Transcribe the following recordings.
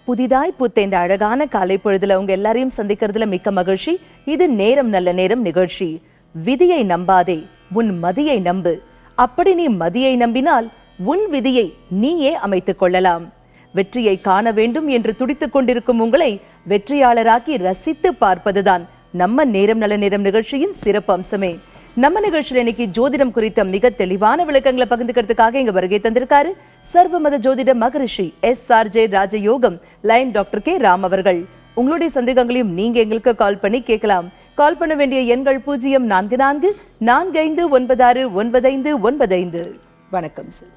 புதிதாய் பூத்த இந்த அழகான காலை பொழுதுல உங்க எல்லாரையும் சந்திக்கிறதுல மிக்க மகிழ்ச்சி. இது நேரம் நல்ல நேரம் நிகழ்ச்சி. விதியை நம்பாதே, உன் மதியை நம்பு. அப்படி நீ மதியை நம்பினால் உன் விதியை நீயே அமைத்துக் கொள்ளலாம். வெற்றியை காண வேண்டும் என்று துடித்துக் கொண்டிருக்கும் உங்களை வெற்றியாளராக்கி ரசித்து பார்ப்பதுதான் நம்ம நேரம் நல்ல நேரம் நிகழ்ச்சியின் சிறப்பு அம்சமே. நம்ம நிகழ்ச்சியில் இன்னைக்கு ஜோதிடம் குறித்த மிக தெளிவான விளக்கங்களை பகிர்ந்துக்கிறதுக்காக இங்க வருகை தந்திருக்காரு சர்வமத ஜோதிட மகரிஷி SRJ ராஜயோகம் லைன் டாக்டர் K ராம் அவர்கள். உங்களுடைய சந்தேகங்களையும் நீங்க எங்களுக்கு கால் பண்ணி கேட்கலாம். கால் பண்ண வேண்டிய எண்கள் 0444496995. வணக்கம் சார்.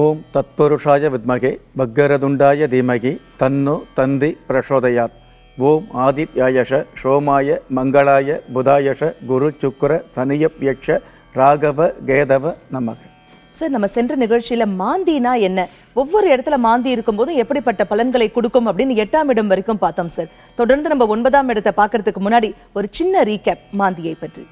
ஓம் தத்புருஷாய வித்மகே வக்கரதுண்டாய தீமகி தன்னோ தந்தி பிரசோதயாத். ஓம் ஆதித்யாயஷ சோமாய மங்களாய புதாயஷ குரு சுக்கர சனியப்யக்ஷ ராகவ கேதவ நமக. சார், நம்ம சென்ற நிகழ்ச்சியில மாந்தினா என்ன, ஒவ்வொரு இடத்துல மாந்தி இருக்கும்போதும் எப்படிப்பட்ட பலன்களை கொடுக்கும் அப்படின்னு 8ஆம் இடம் வரைக்கும் பார்த்தோம் சார். தொடர்ந்து நம்ம 9ஆம் இடத்தை பார்க்கறதுக்கு முன்னாடி ஒரு சின்ன ரீகேப் மாந்தியை பற்றி.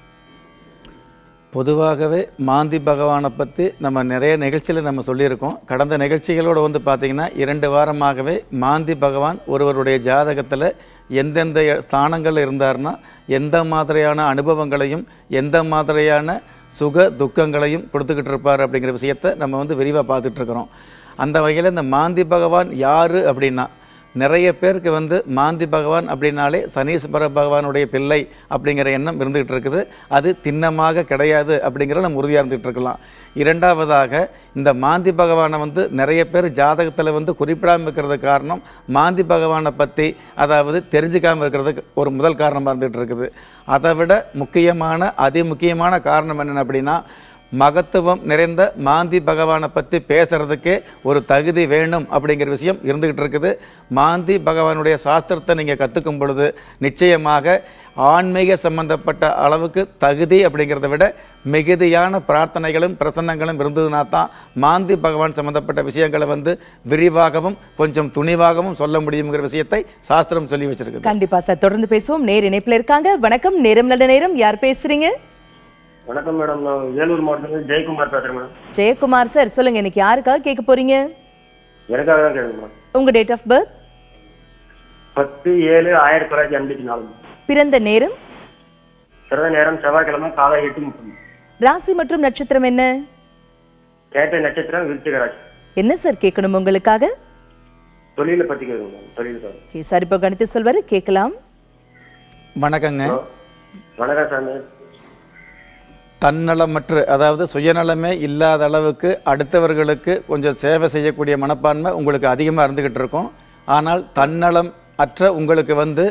பொதுவாகவே மாந்தி பகவானை பற்றி நம்ம நிறைய நிகழ்ச்சியில் நம்ம சொல்லியிருக்கோம். கடந்த நிகழ்ச்சிகளோடு வந்து பார்த்திங்கன்னா 2 வாரமாகவே மாந்தி பகவான் ஒருவருடைய ஜாதகத்தில் எந்தெந்த ஸ்தானங்கள் இருந்தார்னா எந்த மாதிரியான அனுபவங்களையும் எந்த மாதிரியான சுக துக்கங்களையும் கொடுத்துக்கிட்டு இருப்பார் அப்படிங்கிற விஷயத்தை நம்ம வந்து விரிவாக பார்த்துட்ருக்குறோம். அந்த வகையில் இந்த மாந்தி பகவான் யார் அப்படின்னா, நிறைய பேருக்கு வந்து மாந்தி பகவான் அப்படின்னாலே சனீஸ்வர பகவானுடைய பிள்ளை அப்படிங்கிற எண்ணம் இருந்துகிட்டு இருக்குது. அது திண்ணமாக கிடையாது அப்படிங்கிற நம்ம உறுதியாக இருந்துகிட்டு இருக்கலாம். இரண்டாவதாக, இந்த மாந்தி பகவானை வந்து நிறைய பேர் ஜாதகத்தில் வந்து குறிப்பிடாமல் இருக்கிறதுக்கு காரணம் மாந்தி பகவானை பற்றி அதாவது தெரிஞ்சுக்காமல் இருக்கிறதுக்கு ஒரு முதல் காரணமாக இருந்துகிட்டு இருக்குது. அதை விட முக்கியமான அதிமுக்கியமான காரணம் என்னென்ன அப்படின்னா, மகத்துவம் நிறைந்த மாந்தி பகவானை பற்றி பேசுகிறதுக்கே ஒரு தகுதி வேணும் அப்படிங்கிற விஷயம் இருந்துக்கிட்டு இருக்குது. மாந்தி பகவானுடைய சாஸ்திரத்தை நீங்கள் கற்றுக்கும் பொழுது நிச்சயமாக ஆன்மீக சம்பந்தப்பட்ட அளவுக்கு தகுதி அப்படிங்கிறத விட மிகுதியான பிரார்த்தனைகளும் பிரசன்னங்களும் இருந்ததுனா தான் மாந்தி பகவான் சம்பந்தப்பட்ட விஷயங்களை வந்து விரிவாகவும் கொஞ்சம் துணிவாகவும் சொல்ல முடியுங்கிற விஷயத்தை சாஸ்திரம் சொல்லி வச்சிருக்கு. கண்டிப்பா சார், தொடர்ந்து பேசுவோம். நேர் இணைப்பில் இருக்காங்க. வணக்கம், நேரம் நல்ல நேரம். யார் பேசுறீங்க? வணக்கம் மேடம், நான் வேலூர் மாவட்டத்தில் ஜெயக்குமார் பேசுறேன் மேடம். ஜெயக்குமார் சார், சொல்லுங்க, இன்னைக்கு யாருக்காக கேட்க போறீங்க? எனக்காக தான் கேட்குங்க மேடம். உங்க டேட் ஆஃப் பர்த்? 10/7/1954. பிறந்த நேரம்? பிறந்த நேரம் செவ்வாய்க்கிழமை காலை 8:30. ராசி மற்றும் நட்சத்திரம் என்ன? கேட்ட நட்சத்திரம் விருச்சிக ராசி. என்ன சார் கேட்கணும் உங்களுக்காக? தொழிலை பத்தி கேட்குங்க மேடம். தொழிலுக்காக. ஓகே சார், இப்போ கணித்து சொல்வாரு, கேட்கலாம். வணக்கங்க. வணக்கம் சாமி. தன்னலமற்று அதாவது சுயநலமே இல்லாத அளவுக்கு அடுத்தவர்களுக்கு கொஞ்சம் சேவை செய்யக்கூடிய மனப்பான்மை உங்களுக்கு அதிகமாக இருந்துக்கிட்டு இருக்கும். ஆனால் தன்னலம் அற்ற உங்களுக்கு வந்து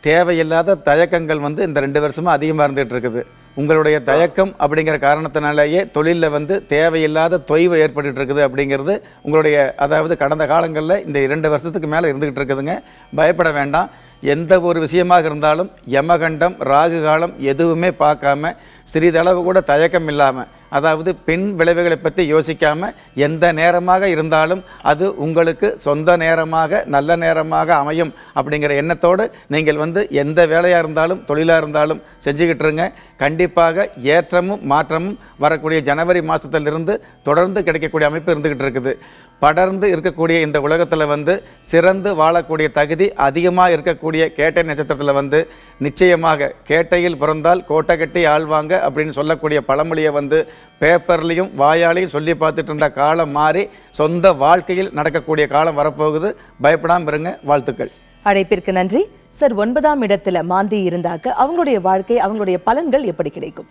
தேவையில்லாத தயக்கங்கள் வந்து இந்த 2 வருஷமாக அதிகமாக இருந்துகிட்டு இருக்குது. உங்களுடைய தயக்கம் அப்படிங்கிற காரணத்தினாலேயே தொழிலில் வந்து தேவையில்லாத தொய்வு ஏற்பட்டு இருக்குது அப்படிங்கிறது உங்களுடைய அதாவது கடந்த காலங்களில் இந்த 2 வருஷத்துக்கு மேலே இருந்துக்கிட்டு இருக்குதுங்க. பயப்பட வேண்டாம். எந்த ஒரு விஷயமாக இருந்தாலும் யமகண்டம் ராகு காலம் எதுவுமே பார்க்காம சிறிதளவு கூட தயக்கம் இல்லாமல் அதாவது பின் விளைவுகளை பற்றி யோசிக்காமல் எந்த நேரமாக இருந்தாலும் அது உங்களுக்கு சொந்த நேரமாக நல்ல நேரமாக அமையும் அப்படிங்கிற எண்ணத்தோடு நீங்கள் வந்து எந்த வேலையாக இருந்தாலும் தொழிலாக இருந்தாலும் செஞ்சுக்கிட்டு இருங்க. கண்டிப்பாக ஏற்றமும் மாற்றமும் வரக்கூடிய ஜனவரி மாதத்திலிருந்து தொடர்ந்து கிடைக்கக்கூடிய அமைப்பு இருந்துக்கிட்டு இருக்குது. படர்ந்து இருக்கக்கூடிய இந்த உலகத்தில் வந்து சிறந்து வாழக்கூடிய தகுதி அதிகமாக இருக்கக்கூடிய கேட்டை நட்சத்திரத்தில் வந்து நிச்சயமாக கேட்டையில் பிறந்தால் கோட்டை கட்டி ஆழ்வாங்க அப்படின்னு சொல்லக்கூடிய பழமொழியை வந்து பேப்பர்லையும் வாயாலையும் சொல்லி பார்த்துட்டு இருந்த காலம் மாறி சொந்த வாழ்க்கையில் நடக்கக்கூடிய காலம் வரப்போகுது. பயப்படாமல் இருங்க. வாழ்த்துக்கள். அழைப்பிற்கு நன்றி சார். 9ஆம் இடத்துல மாந்தி இருந்தாக்க அவங்களுடைய வாழ்க்கை அவங்களுடைய பலன்கள் எப்படி கிடைக்கும்?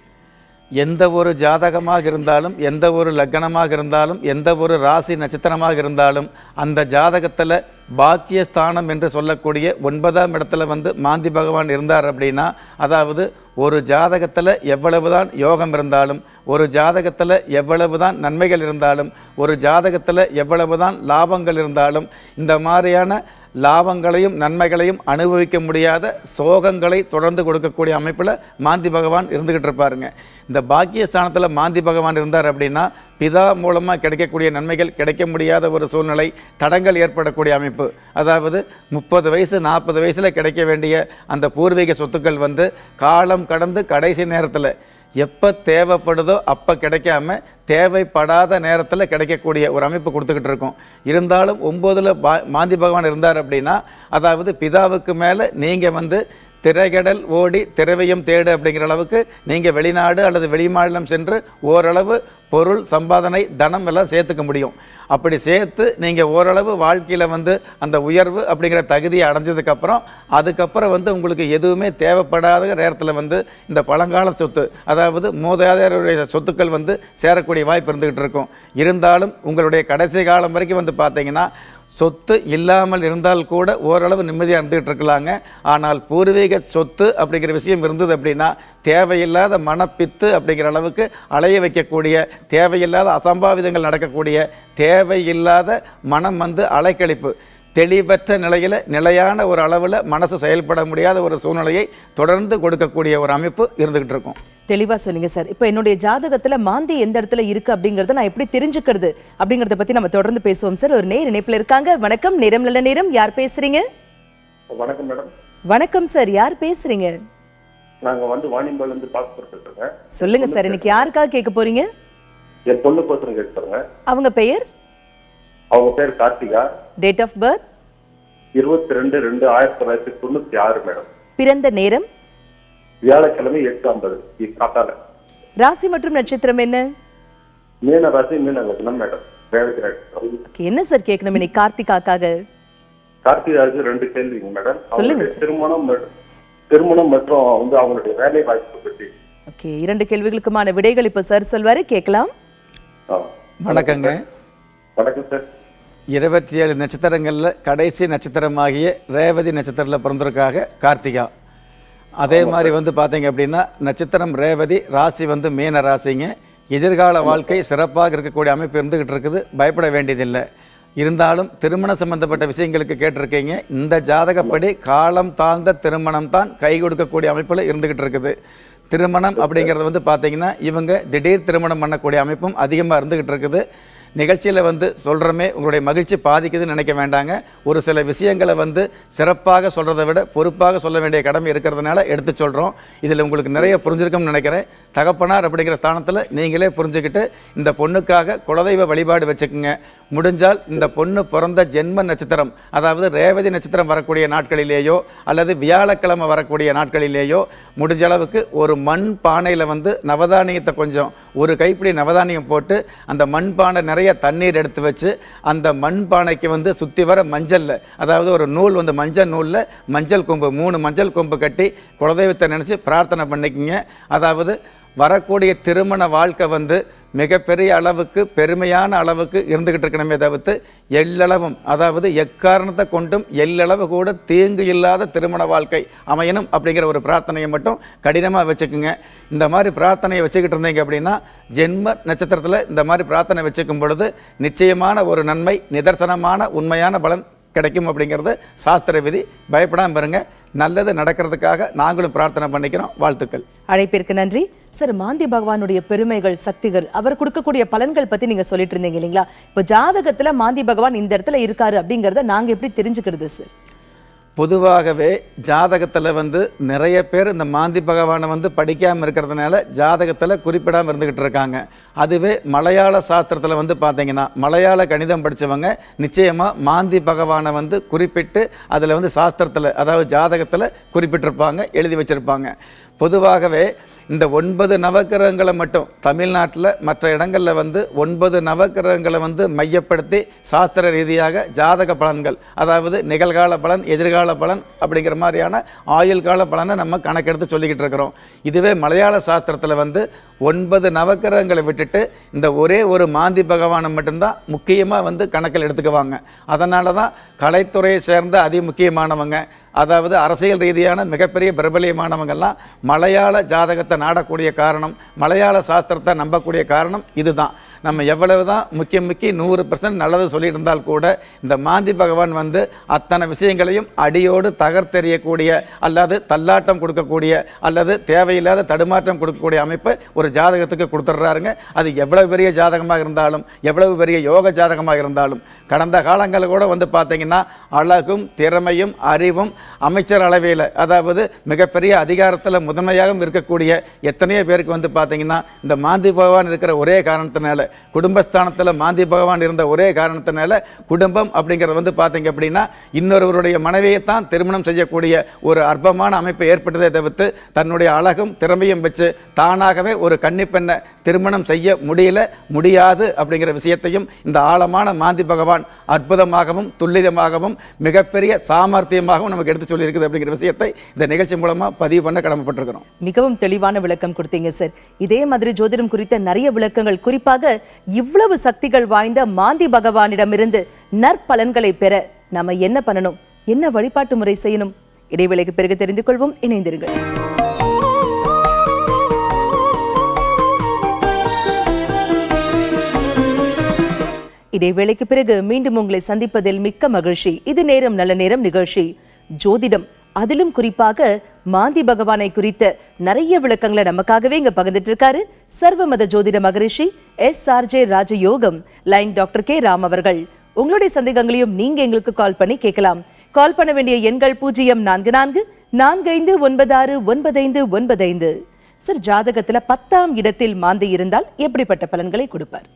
எந்த ஒரு ஜாதகமாக இருந்தாலும் எந்த ஒரு லக்னமாக இருந்தாலும் எந்த ஒரு ராசி நட்சத்திரமாக இருந்தாலும் அந்த ஜாதகத்தில் பாக்கியஸ்தானம் என்று சொல்லக்கூடிய 9ஆம் இடத்துல வந்து மாந்தி பகவான் இருந்தார் அப்படின்னா, அதாவது ஒரு ஜாதகத்தில் எவ்வளவுதான் யோகம் இருந்தாலும் ஒரு ஜாதகத்தில் எவ்வளவுதான் நன்மைகள் இருந்தாலும் ஒரு ஜாதகத்தில் எவ்வளவுதான் லாபங்கள் இருந்தாலும் இந்த மாதிரியான லாபங்களையும் நன்மைகளையும் அனுபவிக்க முடியாத சோகங்களை தொடர்ந்து கொடுக்கக்கூடிய அமைப்பில் மாந்தி பகவான் இருந்துக்கிட்டு இருப்பாருங்க. இந்த பாக்கியஸ்தானத்தில் மாந்தி பகவான் இருந்தார் அப்படின்னா பிதா மூலமாக கிடைக்கக்கூடிய நன்மைகள் கிடைக்க முடியாத ஒரு சூழ்நிலை, தடங்கள் ஏற்படக்கூடிய அமைப்பு. அதாவது 30 வயசு 40 வயசில் கிடைக்க வேண்டிய அந்த பூர்வீக சொத்துக்கள் வந்து காலம் கடந்து கடைசி நேரத்தில் எப்போ தேவைப்படுதோ அப்போ கிடைக்காம தேவைப்படாத நேரத்தில் கிடைக்கக்கூடிய ஒரு அமைப்பு கொடுத்துக்கிட்டு இருக்கோம். இருந்தாலும் 9ல் மாந்தி பகவான் இருந்தார் அப்படின்னா, அதாவது பிதாவுக்கு மேலே நீங்கள் வந்து திரைகடல் ஓடி திரவியம் தேடு அப்படிங்கிற அளவுக்கு நீங்கள் வெளிநாடு அல்லது வெளிமாநிலம் சென்று ஓரளவு பொருள் சம்பாதனை தனம் எல்லாம் சேர்த்துக்க முடியும். அப்படி சேர்த்து நீங்கள் ஓரளவு வாழ்க்கையில் வந்து அந்த உயர்வு அப்படிங்கிற தகுதியை அடைஞ்சதுக்கப்புறம் அதுக்கப்புறம் வந்து உங்களுக்கு எதுவுமே தேவைப்படாத நேரத்தில் வந்து இந்த பழங்கால சொத்து, அதாவது மூதாதையருடைய சொத்துக்கள் வந்து சேரக்கூடிய வாய்ப்பு இருந்துக்கிட்டு இருக்கும். இருந்தாலும் உங்களுடைய கடைசி காலம் வரைக்கும் வந்து பார்த்தீங்கன்னா சொத்து இல்லாமல் இருந்தால் கூட ஓரளவு நிம்மதியாக இருந்துகிட்டு இருக்கலாங்க. ஆனால் பூர்வீக சொத்து அப்படிங்கிற விஷயம் இருந்தது அப்படின்னா தேவையில்லாத மனப்பித்து அப்படிங்கிற அளவுக்கு அலைய வைக்கக்கூடிய, தேவையில்லாத அசம்பாவிதங்கள் நடக்கக்கூடிய, தேவையில்லாத மனம் வந்து அலைக்கழிப்பு, தெளிவற்ற நிலையில் நிலையான ஒரு அளவில் மனசு செயல்பட முடியாத ஒரு சூழ்நிலையை தொடர்ந்து கொடுக்கக்கூடிய ஒரு அமைப்பு இருந்துகிட்டு இருக்கும். தெளிவா சொன்னீங்க சார். இப்போ என்னுடைய ஜாதகத்துல மாந்தி எந்த இடத்துல இருக்கு அப்படிங்கறத நான் எப்படி தெரிஞ்சுக்கிறது அப்படிங்கறத பத்தி நம்ம தொடர்ந்து பேசுவோம் சார். ஒரு நேர் இணைப்புல இருக்காங்க. வணக்கம், நேரம் நல்ல நேரம். யார் பேசுறீங்க? வணக்கம் மேடம். வணக்கம் சார், யார் பேசுறீங்க? நாங்க வந்து வாணியம்பாடில இருந்து பாஸ்போர்ட் இருக்கோங்க. சொல்லுங்க சார், இன்னைக்கு யாருக்காக கேட்க போறீங்க? என் பொண்ணு கோசரம் கேட்கறேங்க. அவங்க பெயர்? அவங்க பேர் Karthika. Date of birth? 22/2/1996 madam. பிறந்த நேரம்? வியாழக்கிழமை 8:50 காத்தால. ராசி மற்றும் நட்சத்திரம் என்ன? மீன ராசி, மீன லக்னம் மேடம். என்ன சார் கேட்கணும் இன்னைக்கு கார்த்திகாக்காக? கார்த்திகாவுக்கு 2 கேள்விங்க மேடம். சொல்லுங்க. திருமணம் மற்றும் வந்து அவங்களுடைய வேலை வாய்ப்பு பற்றி. ஓகே, 2 கேள்விகளுக்குமான விடைகள் இப்ப சார் சொல்வாரு, கேட்கலாம். வணக்கங்க. வணக்கம் சார். 27 நட்சத்திரங்களில் கடைசி நட்சத்திரமாகிய ரேவதி நட்சத்திரத்தில் பிறந்திருக்காக கார்த்திகா. அதே மாதிரி வந்து பார்த்தீங்க அப்படின்னா நட்சத்திரம் ரேவதி, ராசி வந்து மீன ராசிங்க. எதிர்கால வாழ்க்கை சிறப்பாக இருக்கக்கூடிய அமைப்பு இருந்துகிட்டு இருக்குது, பயப்பட வேண்டியதில்லை. இருந்தாலும் திருமணம் சம்பந்தப்பட்ட விஷயங்களுக்கு கேட்டிருக்கீங்க. இந்த ஜாதகப்படி காலம் தாழ்ந்த திருமணம் தான் கை கொடுக்கக்கூடிய அமைப்பில் இருந்துகிட்டு இருக்குது. திருமணம் அப்படிங்கிறது வந்து பார்த்தீங்கன்னா இவங்க திடீர் திருமணம் பண்ணக்கூடிய அமைப்பும் அதிகமாக இருந்துகிட்டு இருக்குது. நிகழ்ச்சியில் வந்து சொல்கிறமே உங்களுடைய மகிழ்ச்சி பாதிக்குதுன்னு நினைக்க வேண்டாங்க. ஒரு சில விஷயங்களை வந்து சிறப்பாக சொல்கிறத விட பொறுப்பாக சொல்ல வேண்டிய கடமை இருக்கிறதுனால எடுத்து சொல்கிறோம். இதில் உங்களுக்கு நிறைய புரிஞ்சிருக்கும்னு நினைக்கிறேன். தகப்பனார் அப்படிங்கிற ஸ்தானத்தில் நீங்களே புரிஞ்சுக்கிட்டு இந்த பொண்ணுக்காக குலதெய்வ வழிபாடு வச்சுக்குங்க. முடிஞ்சால் இந்த பொண்ணு பிறந்த ஜென்ம நட்சத்திரம், அதாவது ரேவதி நட்சத்திரம் வரக்கூடிய நாட்களிலேயோ அல்லது வியாழக்கிழமை வரக்கூடிய நாட்களிலேயோ முடிஞ்ச அளவுக்கு ஒரு மண் பானையில் வந்து நவதானியத்தை கொஞ்சம் ஒரு கைப்பிடி நவதானியம் போட்டு அந்த மண் பானை நிறைய தண்ணீர் எடுத்து வச்சு அந்த மண் பானைக்கு வந்து சுற்றி வர மஞ்சளில், அதாவது ஒரு நூல் வந்து மஞ்சள் நூலில் மஞ்சள் கொம்பு 3 மஞ்சள் கொம்பு கட்டி குலதெய்வத்தை நினச்சி பிரார்த்தனை பண்ணிக்கங்க. அதாவது வரக்கூடிய திருமண வாழ்க்கை வந்து மிகப்பெரிய அளவுக்கு பெருமையான அளவுக்கு இருந்துகிட்டு இருக்கணுமே தவிர்த்து எல்லளவும், அதாவது எக்காரணத்தை கொண்டும் எல்லளவு கூட தீங்கு இல்லாத திருமண வாழ்க்கை அமையணும் அப்படிங்கிற ஒரு பிரார்த்தனையை மட்டும் கடினமாக வச்சுக்குங்க. இந்த மாதிரி பிரார்த்தனையை வச்சுக்கிட்டு இருந்தீங்க அப்படின்னா ஜென்ம நட்சத்திரத்தில் இந்த மாதிரி பிரார்த்தனை வச்சுக்கும் பொழுது நிச்சயமான ஒரு நன்மை, நிதர்சனமான உண்மையான பலன் கிடைக்கும் அப்படிங்கிறது சாஸ்திர விதி. பயப்படாமல் பாருங்க, நல்லது நடக்கிறதுக்காக நாங்களும் பிரார்த்தனை பண்ணிக்கிறோம். வாழ்த்துக்கள். அழைப்பிற்கு நன்றி சார். மாந்தி பகவானுடைய பெருமைகள், சக்திகள், அவர் கொடுக்கக்கூடிய பலன்கள் பத்தி நீங்க சொல்லிட்டு இருந்தீங்க இல்லைங்களா? இப்போ ஜாதகத்துல மாந்தி பகவான் இந்த இடத்துல இருக்காரு அப்படிங்கறத நாங்க எப்படி தெரிஞ்சுக்கிறது சார்? பொதுவாகவே ஜாதகத்தில் வந்து நிறைய பேர் இந்த மாந்தி பகவானை வந்து படிக்காமல் இருக்கிறதுனால ஜாதகத்தில் குறிப்பிடாமல் இருந்துக்கிட்டு இருக்காங்க. அதுவே மலையாள சாஸ்திரத்தில் வந்து பார்த்தீங்கன்னா மலையாள கணிதம் படித்தவங்க நிச்சயமாக மாந்தி பகவானை வந்து குறிப்பிட்டு அதில் வந்து சாஸ்திரத்தில், அதாவது ஜாதகத்தில் குறிப்பிட்டிருப்பாங்க, எழுதி வச்சுருப்பாங்க. பொதுவாகவே இந்த 9 நவக்கிரகங்களை மட்டும் தமிழ்நாட்டில் மற்ற இடங்களில் வந்து 9 நவக்கிரகங்களை வந்து மையப்படுத்தி சாஸ்திர ரீதியாக ஜாதக பலன்கள், அதாவது நிகழ்கால பலன், எதிர்கால பலன் அப்படிங்கிற மாதிரியான ஆயுள் கால பலனை நம்ம கணக்கெடுத்து சொல்லிக்கிட்டு இருக்கிறோம். இதுவே மலையாள சாஸ்திரத்தில் வந்து 9 நவக்கிரகங்களை விட்டுட்டு இந்த ஒரே ஒரு மாந்தி பகவானை மட்டும்தான் முக்கியமாக வந்து கணக்கில் எடுத்துக்குவாங்க. அதனால தான் கலைத்துறையை சேர்ந்த அதிமுக்கியமானவங்க, அதாவது அரசியல் ரீதியான மிகப்பெரிய பிரபலியமானவங்கெல்லாம் மலையாள ஜாதகத்தை நாடக்கூடிய காரணம், மலையாள சாஸ்திரத்தை நம்பக்கூடிய காரணம் இதுதான். நம்ம எவ்வளவு தான் முக்கி 100% நல்லது சொல்லிட்டு இருந்தால் கூட இந்த மாந்தி பகவான் வந்து அத்தனை விஷயங்களையும் அடியோடு தகர்த்தெறியக்கூடிய அல்லது தள்ளாட்டம் கொடுக்கக்கூடிய அல்லது தேவையில்லாத தடுமாற்றம் கொடுக்கக்கூடிய அமைப்பை ஒரு ஜாதகத்துக்கு கொடுத்துட்றாருங்க. அது எவ்வளவு பெரிய ஜாதகமாக இருந்தாலும் எவ்வளவு பெரிய யோக ஜாதகமாக இருந்தாலும் கடந்த காலங்களில் கூட வந்து பார்த்தீங்கன்னா அழகும் திறமையும் அறிவும் அமைச்சர் அளவில் அதாவது மிகப்பெரிய அதிகாரத்தில் முதன்மையாகவும் இருக்கக்கூடிய எத்தனையோ பேருக்கு வந்து பார்த்தீங்கன்னா இந்த மாந்தி பகவான் இருக்கிற ஒரே காரணத்தினால குடும்பஸ்தானத்தில் மாந்தி பகவான் இருந்த ஒரே காரணத்தினால குடும்பம் அப்படிங்கிறது வந்து பார்த்தீங்க அப்படின்னா இன்னொருவருடைய மனைவியை தான் திருமணம் செய்யக்கூடிய ஒரு அற்பமான அமைப்பு ஏற்பட்டதை தவிர்த்து தன்னுடைய அழகும் திறமையும் வச்சு தானாகவே ஒரு கன்னிப்பெண்ணை திருமணம் செய்ய முடியாது அப்படிங்கிற விஷயத்தையும் இந்த ஆழமான மாந்தி பகவான் அற்புதமாகவும் துல்லியமாகவும் மிகப்பெரிய சாமர்த்தியமாகவும் நமக்கு எடுத்து சொல்லியிருக்குது அப்படிங்கிற விஷயத்தை இந்த நிகழ்ச்சி மூலமா பதிவு பண்ண கடமைப்பட்டிருக்கிறோம். மிகவும் தெளிவான விளக்கம் கொடுத்தீங்க சார். இதே மாதிரி ஜோதிடம் குறித்த நிறைய விளக்கங்கள், குறிப்பாக இவ்வளவு சக்திகள் வாய்ந்த மாந்தி பகவானிடமிருந்து நற்பலன்களை பெற நாம என்ன பண்ணணும், என்ன வழிபாட்டு முறை செய்யணும், இடைவேளைக்கு பிறகு தெரிந்து கொள்வோம். இணைந்திருங்கள். இடைவேளைக்கு பிறகு மீண்டும் உங்களை சந்திப்பதில் மிக்க மகிழ்ச்சி. இது நேரம் நல்ல நேரம் நிகழ்ச்சி. ஜோதிடம், அதிலும் குறிப்பாக மாந்தி பகவானை குறித்த நிறைய விளக்கங்களை நமக்காகவே இங்க பகிர்ந்துட்டு இருக்காரு சர்வமத ஜோதிட மகரிஷி SRJ ராஜயோகம் லைன் டாக்டர் கே ராம் அவர்கள். உங்களுடைய சந்தேகங்களையும் நீங்க எங்களுக்கு கால் பண்ணி கேட்கலாம். கால் பண்ண வேண்டிய எண்கள் 0444459595. சார், ஜாதகத்துல 10ஆம் இடத்தில் மாந்தி இருந்தால் எப்படிப்பட்ட பலன்களை கொடுப்பார்?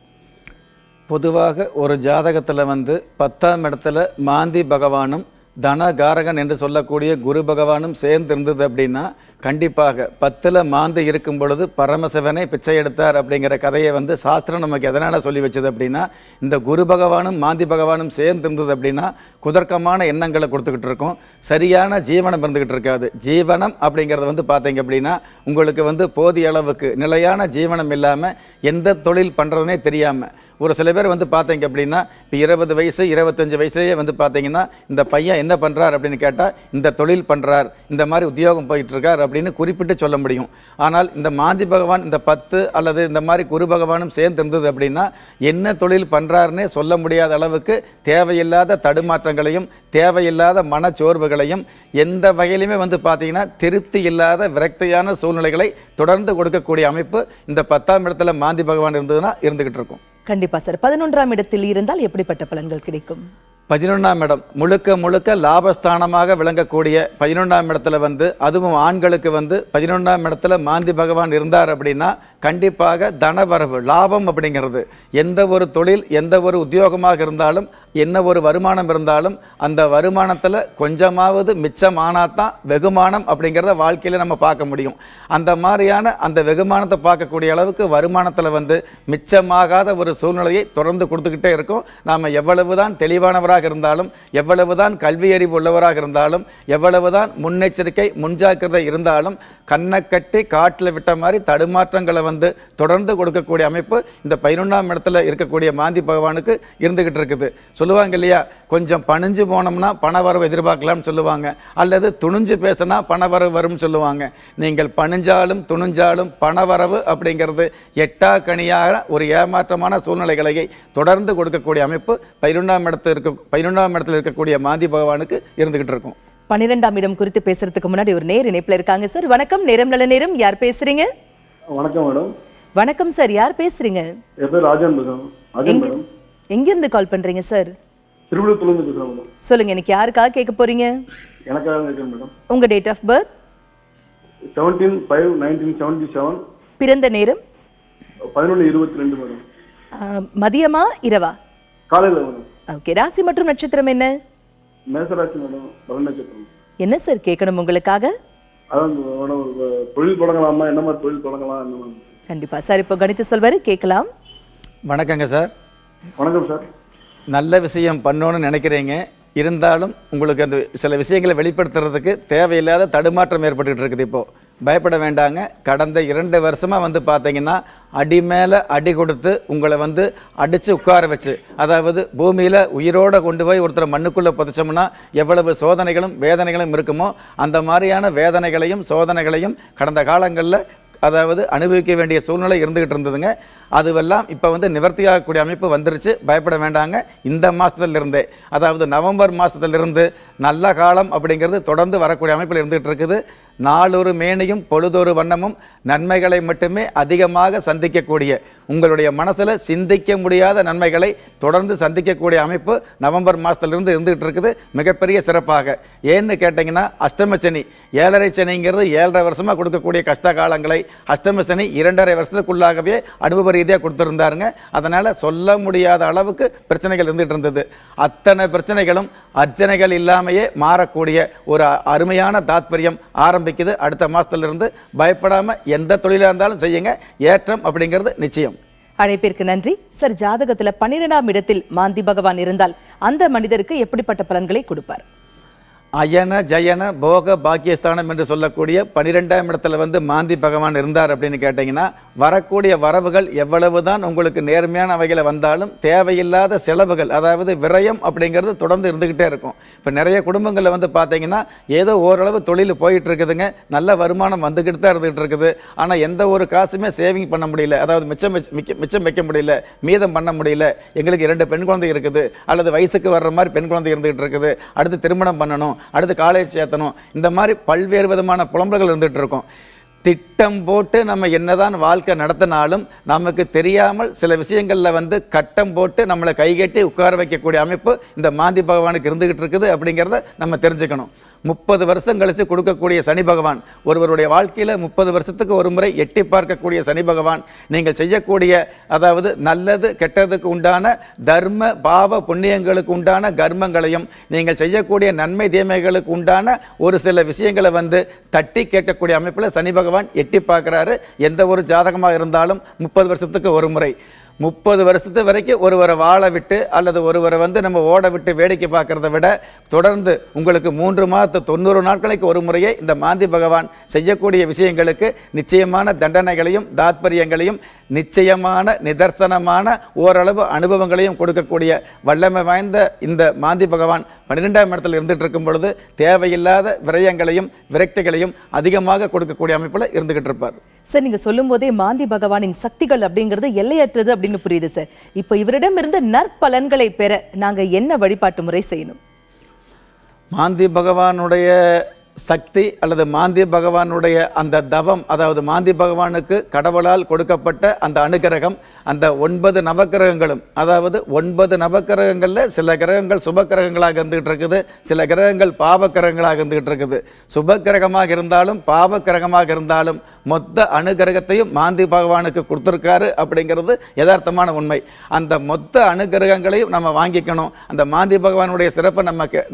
பொதுவாக ஒரு ஜாதகத்தில் வந்து 10ஆம் இடத்துல மாந்தி பகவானும் தனகாரகன் என்று சொல்லக்கூடிய குரு பகவானும் சேர்ந்திருந்தது அப்படின்னா கண்டிப்பாக 10ல் மாந்தி இருக்கும் பொழுது பரமசிவனை பிச்சை எடுத்தார் அப்படிங்கிற கதையை வந்து சாஸ்திரம் நமக்கு எதனால் சொல்லி வச்சது அப்படின்னா, இந்த குரு பகவானும் மாந்தி பகவானும் சேர்ந்திருந்தது அப்படின்னா குதர்க்கமான எண்ணங்களை கொடுத்துக்கிட்டு இருக்கோம், சரியான ஜீவனம் இருந்துக்கிட்டு இருக்காது. ஜீவனம் அப்படிங்கிறது வந்து பார்த்தீங்க அப்படின்னா உங்களுக்கு வந்து போதிய அளவுக்கு நிலையான ஜீவனம் இல்லாமல் எந்த தொழில் பண்ணுறதுனே தெரியாமல் ஒரு சில பேர் வந்து பார்த்தீங்க அப்படின்னா இப்போ 20 வயசு 25 வயசுலேயே வந்து பார்த்தீங்கன்னா இந்த பையன் என்ன பண்ணுறார் அப்படின்னு கேட்டால் இந்த தொழில் பண்ணுறார், இந்த மாதிரி உத்தியோகம் போயிட்டு இருக்கார் அப்படின்னு குறிப்பிட்டு சொல்ல முடியும். ஆனால் இந்த மாந்தி பகவான் இந்த 10 அல்லது இந்த மாதிரி குரு பகவானும் சேர்ந்து இருந்தது அப்படின்னா என்ன தொழில் பண்ணுறாருன்னே சொல்ல முடியாத அளவுக்கு தேவையில்லாத தடுமாற்றங்களையும் தேவையில்லாத மனச்சோர்வுகளையும் எந்த வகையிலுமே வந்து பார்த்தீங்கன்னா திருப்தி இல்லாத விரக்தியான சூழ்நிலைகளை தொடர்ந்து கொடுக்கக்கூடிய அமைப்பு இந்த 10ஆம் இடத்துல மாந்தி பகவான் இருந்ததுன்னா இருந்துகிட்டு இருக்கும். கண்டிப்பா சார். 11ஆம் இடத்தில் இருந்தால் எப்படிப்பட்ட பலன்கள் கிடைக்கும்? 11ஆம் இடம் முழுக்க லாபஸ்தானமாக விளங்கக்கூடிய 11ஆம் இடத்துல வந்து அதுவும் ஆண்களுக்கு வந்து 11ஆம் இடத்துல மாந்தி பகவான் இருந்தார் அப்படின்னா கண்டிப்பாக தனவரவு லாபம் அப்படிங்கிறது எந்த ஒரு தொழில் எந்த ஒரு உத்தியோகமாக இருந்தாலும் என்ன ஒரு வருமானம் இருந்தாலும் அந்த வருமானத்தில் கொஞ்சமாவது மிச்சமானாதான் வெகுமானம் அப்படிங்கிறத வாழ்க்கையில் நம்ம பார்க்க முடியும். அந்த மாதிரியான அந்த வெகுமானத்தை பார்க்கக்கூடிய அளவுக்கு வருமானத்தில் வந்து மிச்சமாகாத ஒரு சூழ்நிலையை தொடர்ந்து கொடுத்துக்கிட்டே இருக்கும். நாம் எவ்வளவுதான் தெளிவானவராக இருந்தாலும் எவ்வளவுதான் கல்வி அறிவு உள்ளவராக இருந்தாலும் எவ்வளவுதான் முன்னெச்சரிக்கை முன்ஜாக்கிரதை இருந்தாலும் கண்ணை கட்டி காட்டில் விட்ட மாதிரி தடுமாற்றங்களை வந்து தொடர்ந்து கொடுக்கக்கூடிய அமைப்பு இந்த 11ஆம் இடத்துல இருக்கக்கூடிய மாந்தி பகவானுக்கு இருந்துகிட்டு இருக்குது. சொல்லுவாங்க இல்லையா, கொஞ்சம் பணிஞ்சு போனோம்னா பணவரவு எதிர்பார்க்கலாம்னு சொல்லுவாங்க, அல்லது துணிஞ்சு பேசினா பணவரவு வரும்னு சொல்லுவாங்க. நீங்கள் பணிஞ்சாலும் துணிஞ்சாலும் பணவரவு அப்படிங்கிறது எட்டா கனியாக ஒரு ஏமாற்றமான சூழ்நிலைகளை தொடர்ந்து கொடுக்கக்கூடிய அமைப்பு 11ஆம் இடத்துல இருக்கக்கூடிய மாந்தி பகவானுக்கு இருந்துகிட்டு இருக்கும். 12ஆம் இடம் குறித்து பேசுறதுக்கு முன்னாடி ஒரு நேர் இணைப்புல இருக்காங்க சார். வணக்கம், நேரம் நல்ல நேரம். யார் பேசுறீங்க? வணக்கம் மேடம். வணக்கம் சார், யார் பேசுறீங்க? என் பேர் ராஜன் மேடம். எங்க இருந்து கால் பண்றீங்க சார்? திருவிழுத்தூர்ல இருந்து பேசுறேன் மேடம். சொல்லுங்க, இன்னைக்கு யாருக்காக கேட்க போறீங்க? எனக்காக கேட்கிறேன் மேடம். உங்க டேட் ஆஃப் பர்த்? 17/5/1977. பிறந்த நேரம்? 11:22 மேடம். மதியமா இரவா? காலையில மேடம். ஓகே. ராசி மற்றும் நட்சத்திரம் என்ன? மேசராசி மேடம். பரண நட்சத்திரம். என்ன சார் கேட்கணும் உங்களுக்காக? அதான் மேடம், தொழில் தொடங்கலாமா, என்ன மாதிரி தொழில் தொடங்கலாம் என்ன மாதிரி? கண்டிப்பா சார், இப்போ கணித்து சொல்வாரு, கேட்கலாம். வணக்கங்க சார். வணக்கம் சார். நல்ல விஷயம் பண்ணணும்னு நினைக்கிறீங்க, இருந்தாலும் உங்களுக்கு அந்த சில விஷயங்களை வெளிப்படுத்துறதுக்கு தேவையில்லாத தடுமாற்றம் ஏற்பட்டுக்கிட்டு இருக்குது. இப்போது பயப்பட வேண்டாங்க. கடந்த 2 வருஷமாக வந்து பார்த்தீங்கன்னா அடி மேலே அடி கொடுத்து உங்களை வந்து அடித்து உட்கார வச்சு, அதாவது பூமியில் உயிரோடு கொண்டு போய் ஒருத்தரை மண்ணுக்குள்ளே புதைச்சோம்னா எவ்வளவு சோதனைகளும் வேதனைகளும் இருக்குமோ அந்த மாதிரியான வேதனைகளையும் சோதனைகளையும் கடந்த காலங்களில் அதாவது அனுபவிக்க வேண்டிய சூழ்நிலை இருந்துகிட்டு இருந்ததுங்க. அதுவெல்லாம் இப்போ வந்து நிவர்த்தியாகக்கூடிய அமைப்பு வந்துருச்சு. பயப்பட வேண்டாங்க. இந்த மாதத்திலிருந்தே, அதாவது நவம்பர் மாதத்திலிருந்து நல்ல காலம் அப்படிங்கிறது தொடர்ந்து வரக்கூடிய அமைப்பில் இருந்துகிட்டு இருக்குது. நாளொரு மேனியும் பொழுதொரு வண்ணமும் நன்மைகளை மட்டுமே அதிகமாக சந்திக்கக்கூடிய, உங்களுடைய மனசில் சிந்திக்க முடியாத நன்மைகளை தொடர்ந்து சந்திக்கக்கூடிய அமைப்பு நவம்பர் மாதத்திலிருந்து இருந்துகிட்டு இருக்குது, மிகப்பெரிய சிறப்பாக. ஏன்னு கேட்டிங்கன்னா, அஷ்டம சனி, 7.5 சனிங்கிறது 7.5 வருஷமாக கொடுக்கக்கூடிய கஷ்ட காலங்களை அஷ்டம சனி 2.5 வருஷத்துக்குள்ளாகவே அனுபவ ரீதியாக கொடுத்துருந்தாருங்க. அதனால் சொல்ல முடியாத அளவுக்கு பிரச்சனைகள் இருந்துகிட்டு இருந்தது. அத்தனை பிரச்சனைகளும் அர்ச்சனைகள் இல்லாமையே மாறக்கூடிய ஒரு அருமையான தாத்பரியம் ஆரம்பிக்குது. அடுத்த மாதத்திலிருந்து பயப்படாம எந்த தொழிலாக இருந்தாலும் செய்யுங்க, ஏற்றம் அப்படிங்கிறது நிச்சயம். அழைப்பிற்கு நன்றி சார். ஜாதகத்துல 12ஆம் இடத்தில் மாந்தி பகவான் இருந்தால் அந்த மனிதருக்கு எப்படிப்பட்ட பலன்களை கொடுப்பார்? அயன ஜயன போக பாக்கியஸ்தானம் என்று சொல்லக்கூடிய 12ஆம் இடத்துல வந்து மாந்தி பகவான் இருந்தார் அப்படின்னு கேட்டிங்கன்னா, வரக்கூடிய வரவுகள் எவ்வளவுதான் உங்களுக்கு நேர்மையான வகையில் வந்தாலும் தேவையில்லாத செலவுகள், அதாவது விரயம் அப்படிங்கிறது தொடர்ந்து இருந்துக்கிட்டே இருக்கும். இப்போ நிறைய குடும்பங்களில் வந்து பார்த்தீங்கன்னா, ஏதோ ஓரளவு தொழில் போயிட்டு இருக்குதுங்க, நல்ல வருமானம் வந்துக்கிட்டு தான் இருந்துகிட்டு இருக்குது. ஆனால் எந்த ஒரு காசுமே சேவிங் பண்ண முடியல, அதாவது மிச்சம் வைக்க முடியல, மீதம் பண்ண முடியல. எங்களுக்கு 2 பெண் குழந்தை இருக்குது, அல்லது வயசுக்கு வர்ற மாதிரி பெண் குழந்தை இருந்துகிட்டு இருக்குது, அடுத்து திருமணம் பண்ணணும், அடுத்து காலேஜ் சேர்த்தணும், இந்த மாதிரி பல்வேறு விதமான புலம்பல்கள் இருந்துட்டு இருக்கும். திட்டம் போட்டு நம்ம என்னதான் வாழ்க்கை நடத்தினாலும் நமக்கு தெரியாமல் சில விஷயங்களில் வந்து கட்டம் போட்டு நம்மளை கைகட்டி உட்கார வைக்கக்கூடிய அமைப்பு இந்த மாந்தி பகவானுக்கு இருந்துகிட்டு இருக்குது அப்படிங்கிறத நம்ம தெரிஞ்சுக்கணும். 30 வருஷம் கழித்து கொடுக்கக்கூடிய சனி பகவான், ஒருவருடைய வாழ்க்கையில் 30 வருஷத்துக்கு ஒரு முறை எட்டி பார்க்கக்கூடிய சனி பகவான், நீங்கள் செய்யக்கூடிய, அதாவது நல்லது கெட்டதுக்கு உண்டான தர்ம பாவ புண்ணியங்களுக்கு உண்டான கர்மங்களையும், நீங்கள் செய்யக்கூடிய நன்மை தீமைகளுக்கு உண்டான ஒரு சில விஷயங்களை வந்து தட்டி கேட்கக்கூடிய அமைப்பில் சனி பகவான் எட்டி பார்க்குறாரு. எந்த ஒரு ஜாதகமாக இருந்தாலும் 30 வருஷத்துக்கு ஒரு முறை. 30 வருஷத்து வரைக்கும் ஒருவரை வாழ விட்டு அல்லது ஒருவரை வந்து நம்ம ஓட விட்டு வேடிக்கை பார்க்கறத விட, தொடர்ந்து உங்களுக்கு 3 மாதத்து 90 நாட்களுக்கு ஒரு முறையே இந்த மாந்தி பகவான் செய்யக்கூடிய விஷயங்களுக்கு நிச்சயமான தண்டனைகளையும் தாத்பரியங்களையும் நிச்சயமான நிதர்சனமான ஓரளவு அனுபவங்களையும் கொடுக்கக்கூடிய வல்லமை வாய்ந்த இந்த மாந்தி பகவான் 12ஆம் இடத்தில் இருந்துகிட்டு இருக்கும் பொழுது தேவையில்லாத விரயங்களையும் விரக்திகளையும் அதிகமாக கொடுக்கக்கூடிய அமைப்பில் இருந்துகிட்டு இருப்பார். சார், நீங்க சொல்லும் போதே மாந்தி பகவானின் சக்திகள் அப்படிங்கிறது எல்லையற்றது அப்படின்னு புரியுது சார். இப்போ இவரிடம் இருந்து நற்பலன்களை பெற நாங்க என்ன வழிபாட்டு முறை செய்யணும்? மாந்தி பகவானுடைய சக்தி அல்லது மாந்தி பகவானுடைய அந்த தவம், அதாவது மாந்தி பகவானுக்கு கடவுளால் கொடுக்கப்பட்ட அந்த அனுகிரகம், அந்த 9 நவக்கிரகங்களும், அதாவது 9 நவக்கிரகங்களில் சில கிரகங்கள் சுப கிரகங்களாக இருந்துகிட்டு இருக்குது, சில கிரகங்கள் பாவ கிரகங்களாக இருந்துகிட்டு இருக்குது. சுப கிரகமாக இருந்தாலும் பாவ கிரகமாக இருந்தாலும் மொத்த அனுகிரகத்தையும் மாந்தி பகவானுக்கு கொடுத்துருக்காரு அப்படிங்கிறது யதார்த்தமான உண்மை. அந்த மொத்த அனுகிரகங்களையும் நம்ம வாங்கிக்கணும். அந்த மாந்தி பகவானுடைய சிறப்பை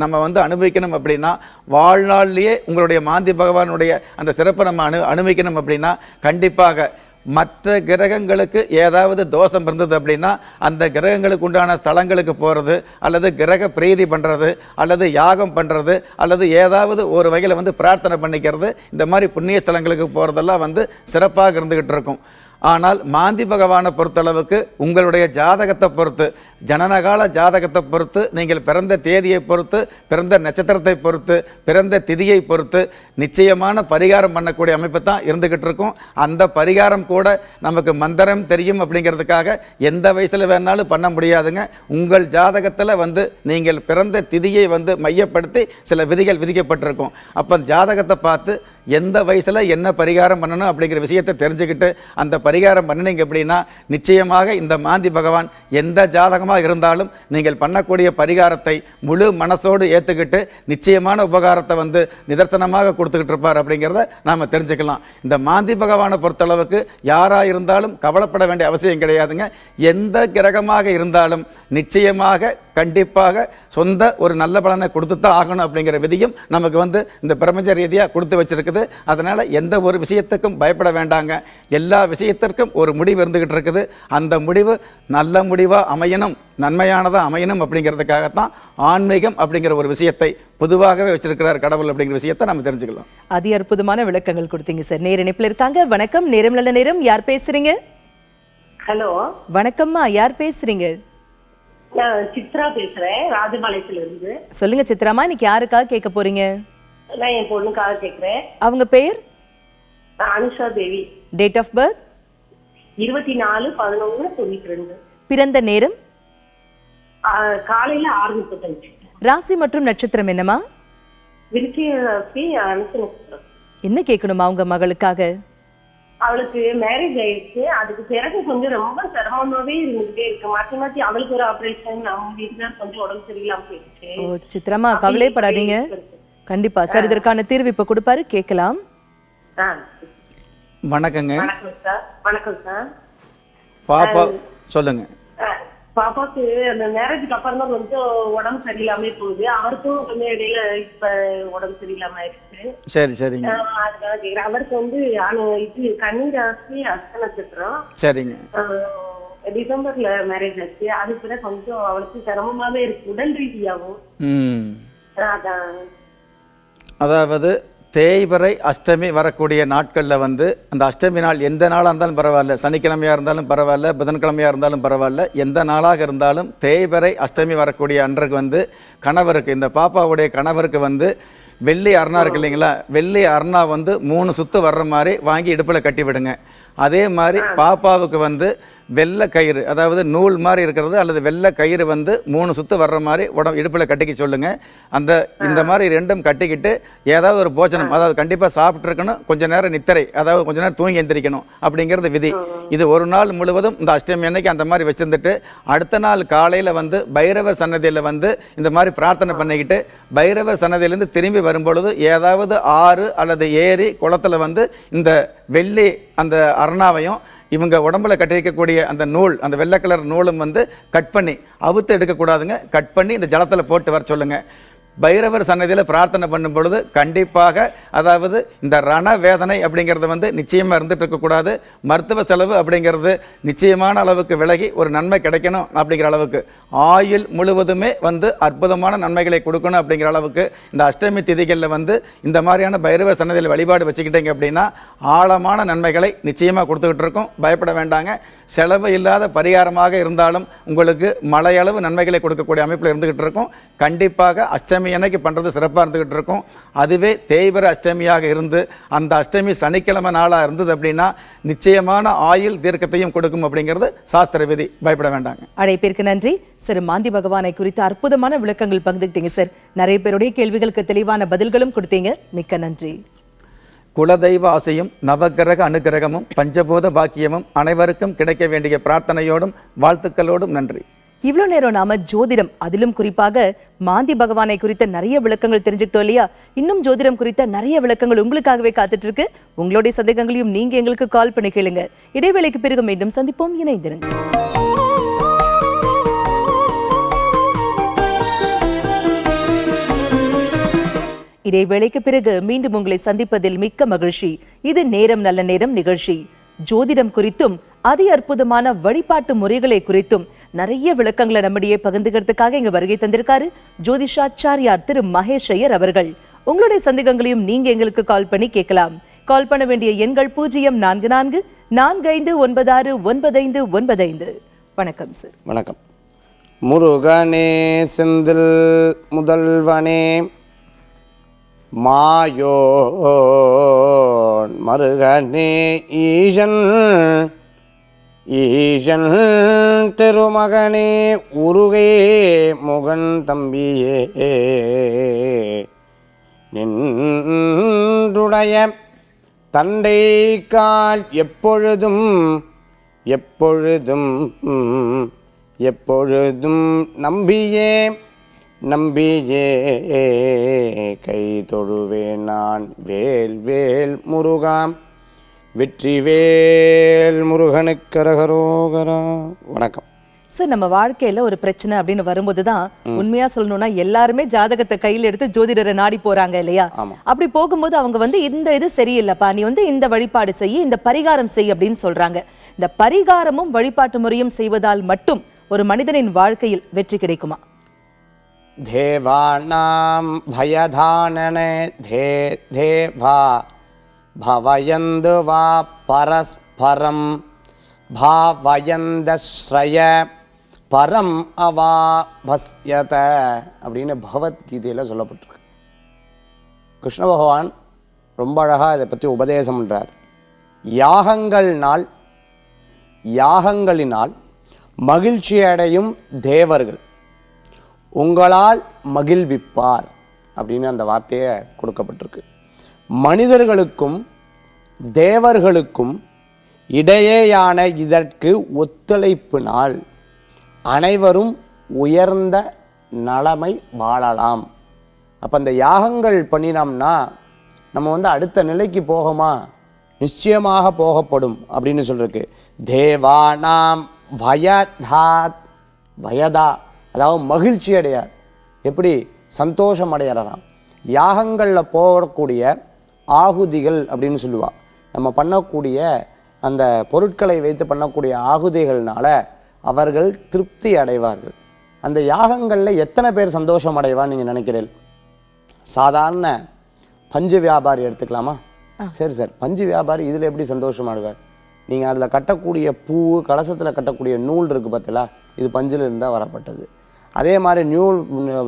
நம்ம வந்து அனுபவிக்கணும் அப்படின்னா, வாழ்நாளிலேயே உங்களுடைய மாந்தி பகவானுடைய அந்த சிறப்பை நம்ம அனுபவிக்கணும் அப்படின்னா, கண்டிப்பாக மற்ற கிரகங்களுக்கு ஏதாவது தோஷம் இருந்தது அப்படின்னா அந்த கிரகங்களுக்கு உண்டான ஸ்தலங்களுக்கு போகிறது, அல்லது கிரக பிரீதி பண்ணுறது, அல்லது யாகம் பண்ணுறது, அல்லது ஏதாவது ஒரு வகையில் வந்து பிரார்த்தனை பண்ணிக்கிறது, இந்த மாதிரி புண்ணிய ஸ்தலங்களுக்கு போகிறதெல்லாம் வந்து சிறப்பாக இருந்துகிட்டு இருக்கும். ஆனால் மாந்தி பகவானை பொறுத்தளவுக்கு உங்களுடைய ஜாதகத்தை பொறுத்து, ஜனனகால ஜாதகத்தை பொறுத்து, நீங்கள் பிறந்த தேதியை பொறுத்து, பிறந்த நட்சத்திரத்தை பொறுத்து, பிறந்த திதியை பொறுத்து நிச்சயமான பரிகாரம் பண்ணக்கூடிய அமைப்பு தான் இருந்துகிட்டு இருக்கும். அந்த பரிகாரம் கூட நமக்கு மந்திரம் தெரியும் அப்படிங்கிறதுக்காக எந்த வயசில் வேணாலும் பண்ண முடியாதுங்க. உங்கள் ஜாதகத்தில் வந்து நீங்கள் பிறந்த திதியை வந்து மையப்படுத்தி சில விதிகள் விதிக்கப்பட்டிருக்கும். அப்போ ஜாதகத்தை பார்த்து எந்த வயசில் என்ன பரிகாரம் பண்ணணும் அப்படிங்கிற விஷயத்தை தெரிஞ்சுக்கிட்டு அந்த பரிகாரம் பண்ணினீங்க அப்படின்னா நிச்சயமாக இந்த மாந்தி பகவான் எந்த ஜாதகமாக இருந்தாலும் நீங்கள் பண்ணக்கூடிய பரிகாரத்தை முழு மனசோடு ஏற்றுக்கிட்டு நிச்சயமான உபகாரத்தை வந்து நிதர்சனமாக கொடுத்துக்கிட்டு இருப்பார் அப்படிங்கிறத நாம் தெரிஞ்சுக்கலாம். இந்த மாந்தி பகவானை பொறுத்தளவுக்கு யாராக இருந்தாலும் கவலைப்பட வேண்டிய அவசியம் கிடையாதுங்க. எந்த கிரகமாக இருந்தாலும் நிச்சயமாக கண்டிப்பாக சொந்த ஒரு நல்ல பலனை கொடுத்து தான் ஆகணும் அப்படிங்கிற விதியும் நமக்கு வந்து இந்த பிரபஞ்ச ரீதியாக கொடுத்து வச்சிருக்குது. அதனால் எந்த ஒரு விஷயத்துக்கும் பயப்பட வேண்டாங்க. எல்லா விஷயத்திற்கும் ஒரு முடிவு இருந்துகிட்டு இருக்குது. அந்த முடிவு நல்ல முடிவாக அமையணும், நன்மையானதாக அமையணும் அப்படிங்கிறதுக்காகத்தான் ஆன்மீகம் அப்படிங்கிற ஒரு விஷயத்தை பொதுவாகவே வச்சிருக்கிறார் கடவுள் அப்படிங்கிற விஷயத்தை நம்ம தெரிஞ்சுக்கலாம். அதி அற்புதமான விளக்கங்கள் கொடுத்தீங்க சார். நேர இணைப்பில் இருக்காங்க. வணக்கம், நேரம் நல்ல நேரம். யார் பேசுறீங்க? ஹலோ, வணக்கம்மா, யார் பேசுறீங்க? நான் சித்ரா பேசுறேன், ராஜபாளையத்துல இருந்து. சொல்லுங்க சித்ராமா, இன்னைக்கு யாருக்காக கேட்க போறீங்க? நான் என் பொண்ணுக்காக கேக்குறேன். அவங்க பெயர்? Anusha Devi. Date of birth, 24/11/92. பிறந்த நேரம், காலையில 6:35. ராசி மற்றும் நட்சத்திரம் என்னமா? விருச்சிக ராசி, அனுச நட்சத்திரம். என்ன கேட்கணுமா உங்க மகளுக்காக? அவளுக்கு மேரேஜ் ஆயிடுச்சு. அதுக்கு பிறகு கொஞ்சம் ரொம்ப சிரமமாவே இருந்துகிட்டே இருக்கு. மாத்தி மாத்தி அவளுக்கு ஒரு ஆபரேஷன், நம்ம வீட்டுல கொஞ்சம் உடம்பு சரியில்லாம போயிடுச்சு. ஓ சித்ராமா, கவலைப்படாதீங்க. கண்டிப்பா சார் இதற்கான தீர்வு இப்ப கொடுப்பாரு, கேட்கலாம். ஆ, வணக்கங்க. வணக்கம் சார். வணக்கம் சார். பாப்பா சொல்லுங்க. பாப்பாக்கு அந்த மேரேஜுக்கு அப்புறம் தான் கொஞ்சம் உடம்பு சரியில்லாம போகுது. அவருக்கும் கொஞ்சம் இடையில இப்ப உடம்பு சரியில்லாம ஆயிடுச்சு. சரி சரிங்க. அதுக்காக கேக்குறேன். அவருக்கு வந்து இது கன்னி ராசி, அஸ்த நட்சத்திரம். சரிங்க. டிசம்பர்ல மேரேஜ் ஆச்சு. அதுக்கு பிறகு கொஞ்சம் அவளுக்கு சிரமமாவே இருக்கு, உடல் ரீதியாகவும். அதான். அதாவது தேய்பிறை அஷ்டமி வரக்கூடிய நாட்களில் வந்து அந்த அஷ்டமி நாள் எந்த நாளாக இருந்தாலும் பரவாயில்ல, சனிக்கிழமையாக இருந்தாலும் பரவாயில்ல, புதன்கிழமையாக இருந்தாலும் பரவாயில்ல, எந்த நாளாக இருந்தாலும் தேய்பிறை அஷ்டமி வரக்கூடிய அன்றைக்கு வந்து கணவருக்கு, இந்த பாப்பாவுடைய கணவருக்கு வந்து வெள்ளி அருணா இருக்கு இல்லைங்களா, வெள்ளி அருணா வந்து 3 சுத்து வர்ற மாதிரி வாங்கி இடுப்பில் கட்டி விடுங்க. அதே மாதிரி பாப்பாவுக்கு வந்து வெள்ளை கயிறு, அதாவது நூல் மாதிரி இருக்கிறது அல்லது வெள்ளை கயிறு வந்து 3 சுத்து வர்ற மாதிரி இடுப்பில் கட்டிக்க சொல்லுங்க. இந்த மாதிரி 2ம் கட்டிக்கிட்டு ஏதாவது ஒரு போஜனம், அதாவது கண்டிப்பாக சாப்பிட்டு இருக்கணும், கொஞ்ச நேரம் நித்திரை, அதாவது கொஞ்ச நேரம் தூங்கி எந்திரிக்கணும் அப்படிங்கிறது விதி. இது ஒரு நாள் முழுவதும் இந்த அஷ்டமி அன்னைக்கு அந்த மாதிரி வச்சிருந்துட்டு அடுத்த நாள் காலையில் வந்து பைரவர் சன்னதியில் வந்து இந்த மாதிரி பிரார்த்தனை பண்ணிக்கிட்டு பைரவர் சன்னதியிலேருந்து திரும்பி வரும்பொழுது ஏதாவது ஆறு அல்லது ஏரி குளத்தில் வந்து இந்த வெள்ளி அந்த அருணாவையும் இவங்க உடம்புல கட்டிருக்கக்கூடிய அந்த நூல், அந்த வெள்ளை கலர் நூலும் வந்து கட் பண்ணி அவுத்து எடுக்கக்கூடாதுங்க, கட் பண்ணி இந்த ஜலத்தில் போட்டு வர சொல்லுங்க. பைரவர் சன்னதியில் பிரார்த்தனை பண்ணும் பொழுது கண்டிப்பாக, அதாவது இந்த ரண வேதனை அப்படிங்கிறது வந்து நிச்சயமாக இருந்துட்டு இருக்கக்கூடாது. மருத்துவ செலவு அப்படிங்கிறது நிச்சயமான அளவுக்கு விலகி ஒரு நன்மை கிடைக்கணும் அப்படிங்கிற அளவுக்கு, ஆயுள் முழுவதுமே வந்து அற்புதமான நன்மைகளை கொடுக்கணும் அப்படிங்கிற அளவுக்கு இந்த அஷ்டமி திதிகளில் வந்து இந்த மாதிரியான பைரவர் சன்னதியில் வழிபாடு வச்சுக்கிட்டீங்க அப்படின்னா ஆழமான நன்மைகளை நிச்சயமாக கொடுத்துக்கிட்டு இருக்கோம். பயப்பட வேண்டாங்க. செலவு இல்லாத பரிகாரமாக இருந்தாலும் உங்களுக்கு மலையளவு நன்மைகளை கொடுக்கக்கூடிய அமைப்பில் இருந்துகிட்டு இருக்கும். கண்டிப்பாக அஷ்டமி அன்னைக்கு பண்றது சிறப்பாக இருந்துகிட்டு இருக்கும். அதுவே தேய்பிறை அஷ்டமியாக இருந்து அந்த அஷ்டமி சனிக்கிழமை நாளாக இருந்தது அப்படின்னா நிச்சயமான ஆயுள் தீர்க்கத்தையும் கொடுக்கும் அப்படிங்கிறது சாஸ்திர விதி. பயப்பட வேண்டாங்க. அழைப்பிற்கு நன்றி சார். மாந்தி பகவானை குறித்து அற்புதமான விளக்கங்கள் பகிர்ந்துக்கிட்டீங்க சார். நிறைய பேருடைய கேள்விகளுக்கு தெளிவான பதில்களும் கொடுத்தீங்க. மிக்க நன்றி. குலதெய்வ ஆசையும் நவகிரக அனுகிரகமும் பஞ்சபூத பாக்கியமும் அனைவருக்கும் கிடைக்க வேண்டிய பிரார்த்தனையோடும் வாழ்த்துக்களோடும் நன்றி. இவ்வளோ நேரம் நாம ஜோதிடம், அதிலும் குறிப்பாக மாந்தி பகவானை குறித்த நிறைய விளக்கங்கள் தெரிஞ்சுக்கிட்டோம் இல்லையா? இன்னும் ஜோதிடம் குறித்த நிறைய விளக்கங்கள் உங்களுக்காகவே காத்துட்டு இருக்கு. உங்களுடைய சந்தேகங்களையும் நீங்க எங்களுக்கு கால் பண்ணி கேளுங்க. இடைவேளைக்கு பிறகு மீண்டும் சந்திப்போம். இணைந்திருங்க. இடைவேளைக்கு பிறகு மீண்டும் உங்களை சந்திப்பதில் மிக்க மகிழ்ச்சி. இது நேரம் நல்ல நேரம் நிகழ்ச்சி. ஜோதிடம் குறித்தும் அதி அற்புதமான வழிபாட்டு முறைகளை குறித்தும் நிறைய விளக்கங்களை நம்மிடையே பகிர்ந்துக்கிறதுக்காக இங்க வருகை தந்திருக்காரு ஜோதிஷாச்சாரியார் திரு மகேஷ் ஐயர் அவர்கள். உங்களுடைய சந்தேகங்களையும் நீங்க எங்களுக்கு கால் பண்ணி கேட்கலாம். கால் பண்ண வேண்டிய எண்கள் 0444459595. வணக்கம் சார். வணக்கம். முருகனே செந்தில் முதல்வனே மாயோன் மருகனே ஈசன் ஈசன் திருமகனே உருகே முகன் தம்பியே நின்றுடைய தண்டை கால் எப்பொழுதும் எப்பொழுதும் எப்பொழுதும் நம்பியே நம்பியே கை தொழுவேன் நான். வேல் வேல் முருகாம் வெற்றிவேல் முருகனுக்கு கரகரோகரா. வணக்கம் சார். நம்ம வாழ்க்கையில ஒரு பிரச்சனை அப்படின்னு வரும்போதுதான் உண்மையா சொல்லணும்னா எல்லாருமே ஜாதகத்தை கையில் எடுத்து ஜோதிடரை நாடி போறாங்க இல்லையா? அப்படி போகும்போது அவங்க வந்து இந்த இது சரியில்லைப்பா, நீ வந்து இந்த வழிபாடு செய்ய, இந்த பரிகாரம் செய் அப்படின்னு சொல்றாங்க. இந்த பரிகாரமும் வழிபாட்டு முறையும் செய்வதால் மட்டும் ஒரு மனிதனின் வாழ்க்கையில் வெற்றி கிடைக்குமா? தேவானாம் பயதானனே தேவா பவயந்து வா பரஸ்பரம் பாவயந்த ஸ்ரய பரம் அவா பஸ்யத அப்படின்னு பகவத்கீதையில் சொல்லப்பட்டிருக்கு. கிருஷ்ண பகவான் ரொம்ப அழகாக இதை பற்றி உபதேசம் பண்ணுறார். யாகங்களினால் மகிழ்ச்சி அடையும் தேவர்கள் உங்களால் மகிழ்விப்பார் அப்படின்னு அந்த வார்த்தையை கொடுக்கப்பட்டிருக்கு. மனிதர்களுக்கும் தேவர்களுக்கும் இடையேயான இதற்கு ஒத்துழைப்பினால் அனைவரும் உயர்ந்த நலமை வாழலாம். அப்போ அந்த யாகங்கள் பண்ணினோம்னா நம்ம வந்து அடுத்த நிலைக்கு போகமா, நிச்சயமாக போகப்படும் அப்படின்னு சொல்லிருக்கு. தேவானாம் வயதா, அதாவது மகிழ்ச்சி அடையார். எப்படி சந்தோஷம் அடையறாம். யாகங்களில் போகக்கூடிய ஆகுதிகள் அப்படின்னு சொல்லுவா. நம்ம பண்ணக்கூடிய அந்த பொருட்களை வைத்து பண்ணக்கூடிய ஆகுதிகள்னால அவர்கள் திருப்தி அடைவார்கள். அந்த யாகங்களில் எத்தனை பேர் சந்தோஷம் அடைவான்னு நீங்கள் நினைக்கிறீர்கள்? சாதாரண பஞ்சு வியாபாரி எடுத்துக்கலாமா? சரி சார், பஞ்சு வியாபாரி இதில் எப்படி சந்தோஷம் அடைவார்? நீங்கள் அதில் கட்டக்கூடிய பூ, கலசத்தில் கட்டக்கூடிய நூல் இருக்குது பார்த்தீங்களா, இது பஞ்சில் இருந்தால் வரப்பட்டது. அதே மாதிரி நூல்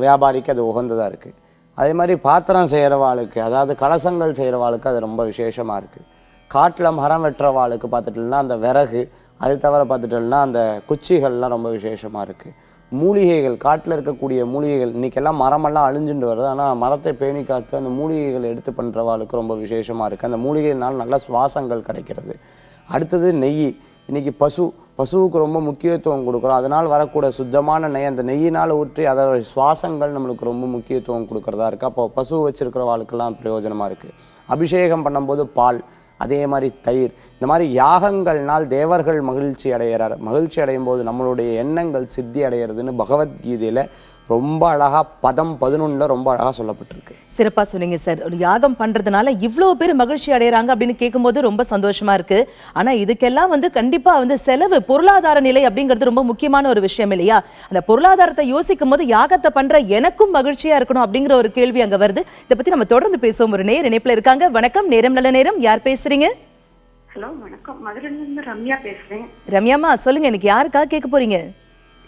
வியாபாரிக்கு அது உகந்ததாக இருக்குது. அதே மாதிரி பாத்திரம் செய்கிறவாளுக்கு, அதாவது கலசங்கள் செய்கிறவாளுக்கு அது ரொம்ப விசேஷமாக இருக்குது. காட்டில் மரம் வெட்டுறவாளுக்கு பார்த்துட்டோம்னா அந்த விறகு, அது தவிர பார்த்துட்டோம்னா அந்த குச்சிகள்லாம் ரொம்ப விசேஷமாக இருக்குது. மூலிகைகள், காட்டில் இருக்கக்கூடிய மூலிகைகள், இன்றைக்கெல்லாம் மரமெல்லாம் அழிஞ்சுட்டு வருது, ஆனால் மரத்தை பேணி காத்து அந்த மூலிகைகள் எடுத்து பண்ணுறவாளுக்கு ரொம்ப விசேஷமாக இருக்குது. அந்த மூலிகைனால் நல்ல சுவாசங்கள் கிடைக்கிறது. அடுத்தது நெய். இன்றைக்கி பசுவுக்கு ரொம்ப முக்கியத்துவம் கொடுக்குறோம். அதனால் வரக்கூடிய சுத்தமான நெய், அந்த நெய்யினால் ஊற்றி அதோட சுவாசங்கள் நம்மளுக்கு ரொம்ப முக்கியத்துவம் கொடுக்குறதா இருக்குது. அப்போ பசு வச்சுருக்கிறவாளுக்கெல்லாம் பிரயோஜனமாக இருக்குது. அபிஷேகம் பண்ணும்போது பால், அதே மாதிரி தயிர், இந்த மாதிரி யாகங்கள்னால் தேவர்கள் மகிழ்ச்சி அடைகிறார். மகிழ்ச்சி அடையும் போது நம்மளுடைய எண்ணங்கள் சித்தி அடைகிறதுன்னு பகவத்கீதையில் ரொம்ப அழகாக பதம் 11 ரொம்ப அழகாக சொல்லப்பட்டிருக்கு. சிறப்பா சொன்னீங்க சார். ஒரு யாகம் பண்றதுனால இவ்வளவு பேர் மகிழ்ச்சி அடையறாங்க அப்படின்னு கேட்கும்போது ரொம்ப சந்தோஷமா இருக்கு. ஆனா இதுக்கெல்லாம் கண்டிப்பா செலவு, பொருளாதார நிலை அப்படிங்கிறது ரொம்ப முக்கியமான ஒரு விஷயம் இல்லையா? அந்த பொருளாதாரத்தை யோசிக்கும் போது யாகத்தை பண்ற எனக்கும் மகிழ்ச்சியா இருக்கணும் அப்படிங்கிற ஒரு கேள்வி அங்க வருது. இதை பத்தி நம்ம தொடர்ந்து பேசுவோம். ஒரு நேர் இணைப்புல இருக்காங்க. வணக்கம், நேரம் நல்ல நேரம். யார் பேசுறீங்க? ஹலோ, வணக்கம். மதுரையில இருந்து ரம்யா பேசுறேன். ரம்யாமா, சொல்லுங்க, எனக்கு யாருக்கா கேட்க போறீங்க?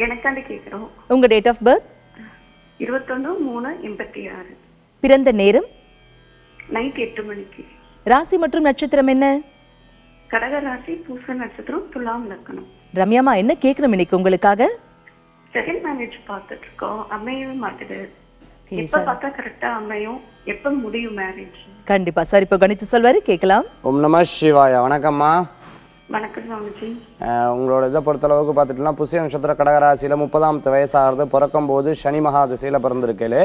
எனக்காண்டி கேக்குறோம். உங்க டேட் ஆஃப் பர்த்? 21/3/86. பிறந்த நேரம்? நைட் 8 மணிக்கு. ராசி மற்றும் நட்சத்திரம் என்ன? கடக ராசி, பூச நட்சத்திரம், துலாம் லக்னம். ரம்யாமா, என்ன கேட்கணும் இன்னைக்கு உங்களுக்காக? செகண்ட் மேரேஜ் பார்த்துட்டு இருக்கோம், அமையவே மாட்டுது. எப்ப பார்த்தா கரெக்டா அமையும், எப்ப முடியும் மேரேஜ்? கண்டிப்பா சார், இப்ப கணித்து சொல்வாரு, கேட்கலாம். ஓம் நம சிவாய. வணக்கம்மா. வணக்கம் சுவாமிஜி. உங்களோட இதை பொறுத்தளவுக்கு பார்த்துட்டுனா புசிய நட்சத்திர கடகராசியில் 30ஆம் வயசாகிறது. பிறக்கும் போது சனி மகா திசையில் பிறந்திருக்கேளே.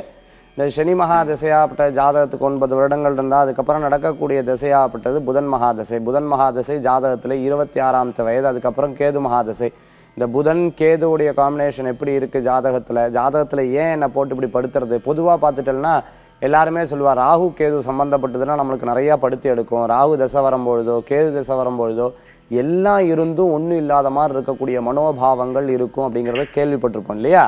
இந்த சனி மகா திசையாகப்பட்ட ஜாதகத்துக்கு 9 வருடங்கள் இருந்தால் அதுக்கப்புறம் நடக்கக்கூடிய திசையாகப்பட்டது புதன் மகா திசை. புதன் மகா திசை ஜாதகத்தில் 26ஆம் வயது. அதுக்கப்புறம் கேது மகா திசை. இந்த புதன் கேதுவுடைய காம்பினேஷன் எப்படி இருக்குது ஜாதகத்தில் ஏன் என்னை போட்டு இப்படி படுத்துறது? பொதுவாக பார்த்துட்டோம்னா எல்லாருமே சொல்லுவார், ராகு கேது சம்மந்தப்பட்டதுன்னா நம்மளுக்கு நிறையா படுத்தி எடுக்கும். ராகு தசை வரும்பொழுதோ கேது தசை வரும்பொழுதோ எல்லாம் இருந்தும் ஒன்றும் இல்லாத மாதிரி இருக்கக்கூடிய மனோபாவங்கள் இருக்கும் அப்படிங்கிறத கேள்விப்பட்டிருப்போம் இல்லையா?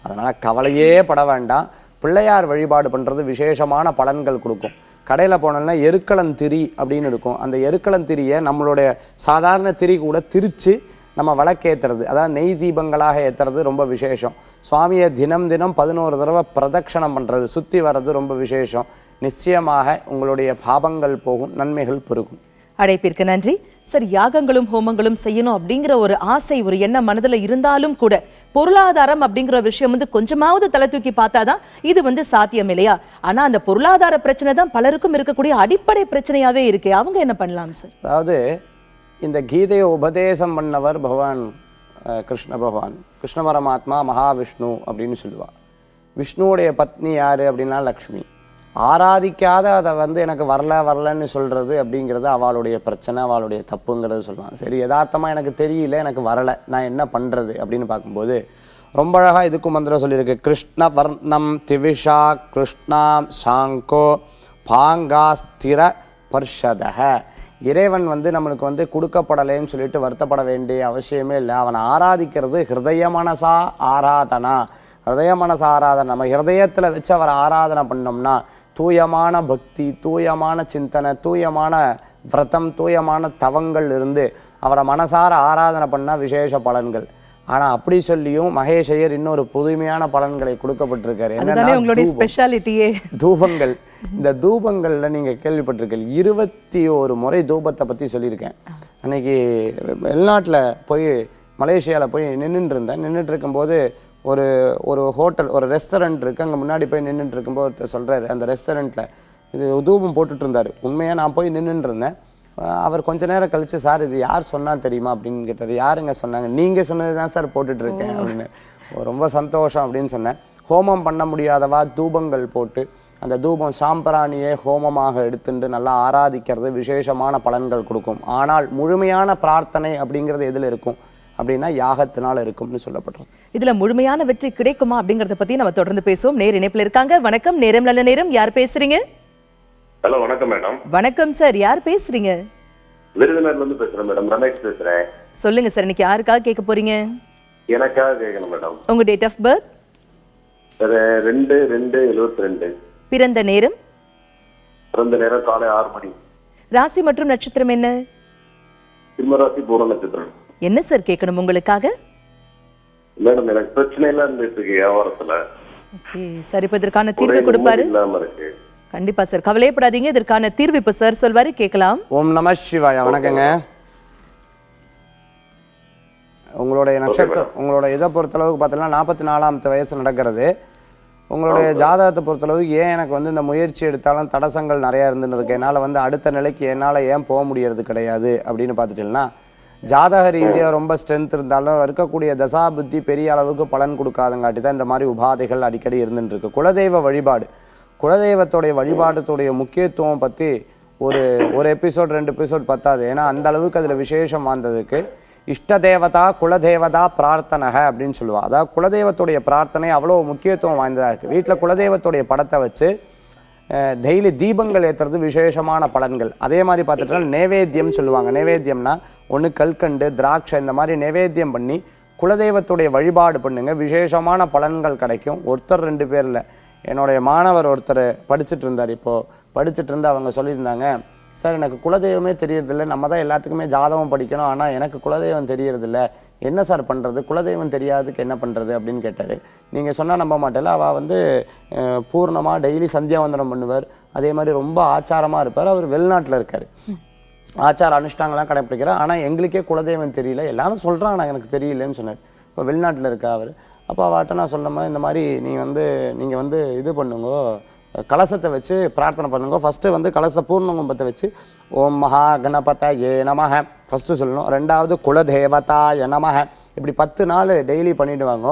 அதனால் கவலையே பட வேண்டாம். பிள்ளையார் வழிபாடு பண்ணுறது விசேஷமான பலன்கள் கொடுக்கும். கடையில் போனோம்னா எருக்களந்திரி அப்படின்னு இருக்கும். அந்த எருக்களந்திரியை நம்மளுடைய சாதாரண திரி கூட திரித்து நம்ம விளக்கேற்றுறது, அதாவது நெய் தீபங்களாக ஏற்றுறது ரொம்ப விசேஷம். சுவாமியை தினம் 11 தடவை பிரதட்சணம் பண்ணுறது, சுற்றி வர்றது ரொம்ப விசேஷம். நிச்சயமாக உங்களுடைய பாபங்கள் போகும், நன்மைகள் பெருகும். அழைப்பிற்கு நன்றி சார். யாகங்களும் ஹோமங்களும் செய்யணும் அப்படிங்கிற ஒரு ஆசை, ஒரு எண்ணம் மனதுல இருந்தாலும் கூட பொருளாதாரம் அப்படிங்கிற விஷயம் கொஞ்சமாவது தலை தூக்கி பார்த்தாதான் இது சாத்தியம் இல்லையா? ஆனா அந்த பொருளாதார பிரச்சனை தான் பலருக்கும் இருக்கக்கூடிய அடிப்படை பிரச்சனையாவே இருக்கு. அவங்க என்ன பண்ணலாம் சார்? அதாவது இந்த கீதையை உபதேசம் பண்ணவர் பகவான் கிருஷ்ண பகவான், கிருஷ்ண பரமாத்மா, மகாவிஷ்ணு அப்படின்னு சொல்லுவாள். விஷ்ணுவுடைய பத்னி யார் அப்படின்னா லக்ஷ்மி. ஆராதிக்காத அதை எனக்கு வரலன்னு சொல்கிறது அப்படிங்கிறது அவளுடைய பிரச்சனை, அவளுடைய தப்புங்கிறது சொல்லுவாங்க. சரி, யதார்த்தமாக எனக்கு தெரியல, எனக்கு வரலை, நான் என்ன பண்ணுறது அப்படின்னு பார்க்கும்போது ரொம்ப அழகாக இதுக்கும் மந்திரம் சொல்லியிருக்கு. கிருஷ்ண வர்ணம் திவிஷா கிருஷ்ணாம் சாங்கோ பாங்காஸ்திர பர்ஷதக. இறைவன் நம்மளுக்கு கொடுக்கப்படலைன்னு சொல்லிட்டு வருத்தப்பட வேண்டிய அவசியமே இல்லை. அவனை ஆராதிக்கிறது ஹிருதய மனசா ஆராதனா. ஹிருதய மனசா ஆராதனை நம்ம ஹிருதயத்தில் வச்சு அவரை ஆராதனை பண்ணோம்னா தூயமான பக்தி, தூயமான சிந்தனை, தூயமான விரதம், தூயமான தவங்கள் இருந்து அவரை மனசார ஆராதனை பண்ணால் விசேஷ பலன்கள். ஆனால் அப்படி சொல்லியும் மகேஷ் ஐயர் இன்னொரு புதுமையான பலன்களை கொடுக்கப்பட்டிருக்காரு. அதுதானே உங்களுடைய என்னன்னா ஸ்பெஷாலிட்டியே. தூபங்கள். இந்த தூபங்களில் நீங்கள் கேள்விப்பட்டிருக்கீங்க, 21 முறை தூபத்தை பற்றி சொல்லியிருக்கேன். அன்னைக்கு வெளிநாட்டில் போய் மலேசியாவில் போய் நின்றுட்டு இருக்கும்போது ஒரு ஒரு ஹோட்டல், ஒரு ரெஸ்டாரண்ட் இருக்குது, அங்கே முன்னாடி போய் நின்றுட்டு இருக்கும்போது ஒருத்தர் சொல்கிறாரு, அந்த ரெஸ்டாரண்ட்டில் இது தூபம் போட்டுட்டு இருந்தார். உண்மையாக நான் போய் நின்றுட்டு இருந்தேன். அவர் கொஞ்ச நேரம் கழிச்சு, சார் இது யார் சொன்னால் தெரியுமா அப்படின்னு கேட்டார். யாருங்க சொன்னாங்க? நீங்கள் சொன்னது தான் சார் போட்டுட்ருக்கேன் அப்படின்னு. ரொம்ப சந்தோஷம் அப்படின்னு சொன்னேன். ஹோமம் பண்ண முடியாதவா தூபங்கள் போட்டு அந்த தூபம் சாம்பிராணியே ஹோமமாக எடுத்துட்டு நல்லா ஆராதிக்கிறது விசேஷமான பலன்கள் கொடுக்கும். ஆனால் முழுமையான பிரார்த்தனை அப்படிங்கிறது எதில் இருக்கும் அப்படின்னா யாகத்தினால இருக்கும்னு சொல்லப்படுறது. இதுல முழுமையான வெற்றி கிடைக்குமா அப்படிங்கறத பத்தி நம்ம தொடர்ந்து பேசுவோம். நேர் இணைப்புல இருக்காங்க. வணக்கம், நேரம் நல்ல நேரம். யார் பேசுறீங்க? ஹலோ, வணக்கம் மேடம். வணக்கம் சார், யார் பேசுறீங்க? விருதுநகர்ல இருந்து பேசுறேன் மேடம், ரமேஷ் பேசுறேன். சொல்லுங்க சார், இன்னைக்கு யாருக்காக கேட்க போறீங்க? எனக்காக கேட்கணும் மேடம். உங்க டேட் ஆஃப் பர்த்? 2/2/72. பிறந்த நேரம்? பிறந்த நேரம் காலை 6 மணி. ராசி மற்றும் நட்சத்திரம் என்ன? சிம்மராசி பூர நட்சத்திரம். என்ன சார் கேட்கணும் உங்களுக்காக? மேடம், எனக்கு பிரச்சனை எல்லாம் இருந்துட்டு இருக்கு வியாபாரத்துல. ஓகே சார், இப்ப இதற்கான தீர்வு கொடுப்பாரு. இல்லாம இருக்கு. கண்டிப்பா சார், கவலையப்படாதீங்க. இதற்கான தீர்வு இப்ப சார் சொல்வாரு, கேட்கலாம். ஓம் நம சிவாய. வணக்கங்க. உங்களுடைய நட்சத்திரம், உங்களோட இதை பொறுத்தளவுக்கு பார்த்தீங்கன்னா 44ஆம் வயசு நடக்கிறது. உங்களுடைய ஜாதகத்தை பொறுத்தளவு ஏன் எனக்கு வந்து இந்த முயற்சி எடுத்தாலும் தடசங்கள் நிறையா இருந்துன்னு இருக்கு, என்னால் வந்து அடுத்த நிலைக்கு என்னால் ஏன் போக முடியறது கிடையாது அப்படின்னு பார்த்துட்டீங்கன்னா, ஜாதக ரீதியாக ரொம்ப ஸ்ட்ரென்த் இருந்தாலும் இருக்கக்கூடிய தசா புத்தி பெரிய அளவுக்கு பலன் கொடுக்காதங்காட்டி தான் இந்த மாதிரி உபாதைகள் அடிக்கடி இருந்துட்டு இருக்கு. குலதெய்வ வழிபாடு, குலதெய்வத்துடைய வழிபாட்டுடைய முக்கியத்துவம் பற்றி ஒரு எபிசோட் 2 எபிசோட் பத்தாது. ஏன்னா அந்த அளவுக்கு அதில் விசேஷம் வாழ்ந்ததுக்கு இஷ்ட தேவதா குலதேவதா பிரார்த்தனை அப்படின்னு சொல்லுவாள். அதாவது குலதெய்வத்துடைய பிரார்த்தனை அவ்வளோ முக்கியத்துவம் வாய்ந்ததாக இருக்குது. வீட்டில் குலதெய்வத்துடைய படத்தை வச்சு டெய்லி தீபங்கள் ஏற்றுறது விசேஷமான பலன்கள். அதே மாதிரி பார்த்துட்டோம்னா நைவேத்தியம் சொல்லுவாங்க. நைவேத்தியம்னா ஒன்று கல்கண்டு, திராட்சை, இந்த மாதிரி நைவேத்தியம் பண்ணி குலதெய்வத்துடைய வழிபாடு பண்ணுங்க, விசேஷமான பலன்கள் கிடைக்கும். ஒருத்தர் 2 பேரில் என்னுடைய மாணவர் ஒருத்தர் படிச்சுட்டு இருந்தார். இப்போது படிச்சுட்டு இருந்து அவங்க சொல்லியிருந்தாங்க, சார் எனக்கு குலதெய்வமே தெரியறதில்ல, நம்ம தான் எல்லாத்துக்குமே ஜாதகம் படிக்கணும், ஆனால் எனக்கு குலதெய்வம் தெரியறதில்ல, என்ன சார் பண்ணுறது, குலதெய்வம் தெரியாததுக்கு என்ன பண்ணுறது அப்படின்னு கேட்டார். நீங்கள் சொன்னால் நம்ப மாட்டேல, அவள் வந்து பூர்ணமாக டெய்லி சந்தியாவந்தனம் பண்ணுவார். அதே மாதிரி ரொம்ப ஆச்சாரமாக இருப்பார். அவர் வெளிநாட்டில் இருக்கார். ஆச்சார அனுஷ்டாங்கள்லாம் கடைப்பிடிக்கிறார். ஆனால் எங்களுக்கே குலதெய்வம் தெரியல, எல்லாரும் சொல்கிறாங்க ஆனால் எனக்கு தெரியலன்னு சொன்னார். இப்போ வெளிநாட்டில் இருக்கா அவர். அப்போ அவட்ட நான் சொன்னோமா, இந்த மாதிரி நீங்கள் வந்து இது பண்ணுங்க, கலசத்தை வச்சு பிரார்த்தனை பண்ணுங்க. ஃபஸ்ட்டு வந்து கலச பூர்ணகும்பத்தை வச்சு ஓம் மகா கணபதயே நமஹ ஃபஸ்ட்டு சொல்லணும். 2வது குலதேவதாய நமஹ. இப்படி 10 நாள் டெய்லி பண்ணிவிடுவாங்க.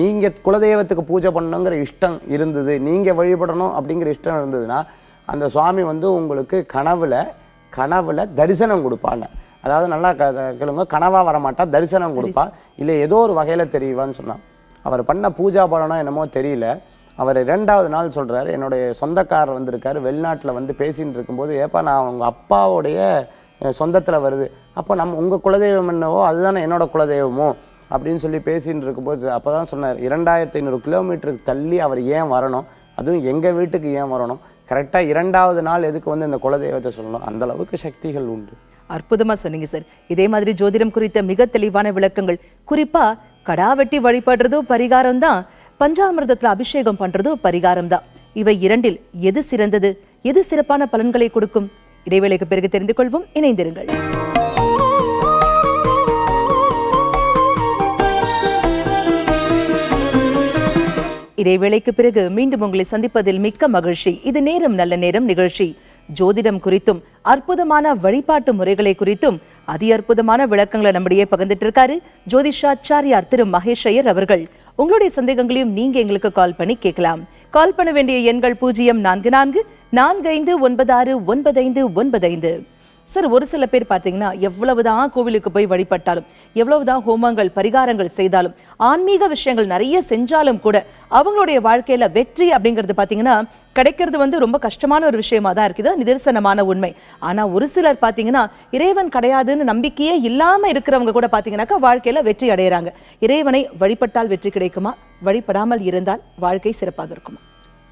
நீங்கள் குலதெய்வத்துக்கு பூஜை பண்ணணுங்கிற இஷ்டம் இருந்தது, நீங்கள் வழிபடணும் அப்படிங்கிற இஷ்டம் இருந்ததுன்னா அந்த சுவாமி வந்து உங்களுக்கு கனவுல தரிசனம் கொடுப்பாங்க. அதாவது நல்லா கேளுங்க, கனவாக வரமாட்டா, தரிசனம் கொடுப்பா. இல்லை ஏதோ ஒரு வகையில் தெரியவான்னு சொன்னான். அவர் பண்ண பூஜா பலனோ என்னமோ தெரியல. அவர் 2வது நாள் சொல்கிறார், என்னுடைய சொந்தக்காரர் வந்திருக்காரு, வெளிநாட்டில் வந்து பேசின்னு இருக்கும்போது, ஏப்பா நான் உங்கள் அப்பாவுடைய சொந்தத்தில் வருது, அப்போ உங்கள் குலதெய்வம் என்னவோ அதுதானே என்னோட குலதெய்வமோ அப்படின்னு சொல்லி பேசின்னு இருக்கும்போது அப்போ தான் சொன்னார், 2500 கிலோமீட்டருக்கு தள்ளி அவர் ஏன் வரணும், அதுவும் எங்கள் வீட்டுக்கு ஏன் வரணும், கரெக்டாக 2வது நாள் எதுக்கு வந்து இந்த குலதெய்வத்தை சொல்லணும், அந்த அளவுக்கு சக்திகள் உண்டு. அற்புதமா சொன்னீங்க சார். இதே மாதிரி ஜோதிடம் குறித்த மிக தெளிவான விளக்கங்கள், குறிப்பா கடா வெட்டி வழிபடுறதும் பரிகாரம் தான், பஞ்சாமிர்தத்துல அபிஷேகம் பண்றதும் பரிகாரம் தான். இவை 2இல் எது சிறந்தது, எது சிறப்பான பலன்களை கொடுக்கும்? இடைவேளைக்கு பிறகு தெரிந்து கொள்வோம். இணைந்திருங்கள். இடைவேளைக்கு பிறகு மீண்டும் உங்களை சந்திப்பதில் மிக்க மகிழ்ச்சி. இது நேரம் நல்ல நேரம் நிகழ்ச்சி. ஜோதிடம் குறித்தும் அற்புதமான வழிபாட்டு முறைகளை குறித்தும் அதி அற்புதமான விளக்கங்களை நம்மிடையே பகிர்ந்துட்டு இருக்காரு ஜோதிஷாச்சாரியார் திரு மகேஷ் ஐயர் அவர்கள். உங்களுடைய சந்தேகங்களையும் நீங்க எங்களுக்கு கால் பண்ணி கேட்கலாம். கால் பண்ண வேண்டிய எண்கள் 0444459595. சார், ஒரு சில பேர் பார்த்தீங்கன்னா எவ்வளவுதான் கோவிலுக்கு போய் வழிபட்டாலும், எவ்வளவுதான் ஹோமங்கள் பரிகாரங்கள் செய்தாலும், ஆன்மீக விஷயங்கள் நிறைய செஞ்சாலும் கூட அவங்களுடைய வாழ்க்கையில வெற்றி அப்படிங்கிறது பார்த்தீங்கன்னா கிடைக்கிறது வந்து ரொம்ப கஷ்டமான ஒரு விஷயமா தான் இருக்குது, நிதர்சனமான உண்மை. ஆனா ஒரு சிலர் பார்த்தீங்கன்னா இறைவன் கிடையாதுன்னு நம்பிக்கையே இல்லாம இருக்கிறவங்க கூட பார்த்தீங்கன்னாக்கா வாழ்க்கையில வெற்றி அடைகிறாங்க. இறைவனை வழிபட்டால் வெற்றி கிடைக்குமா, வழிபடாமல் இருந்தால் வாழ்க்கை சிறப்பாக இருக்குமா?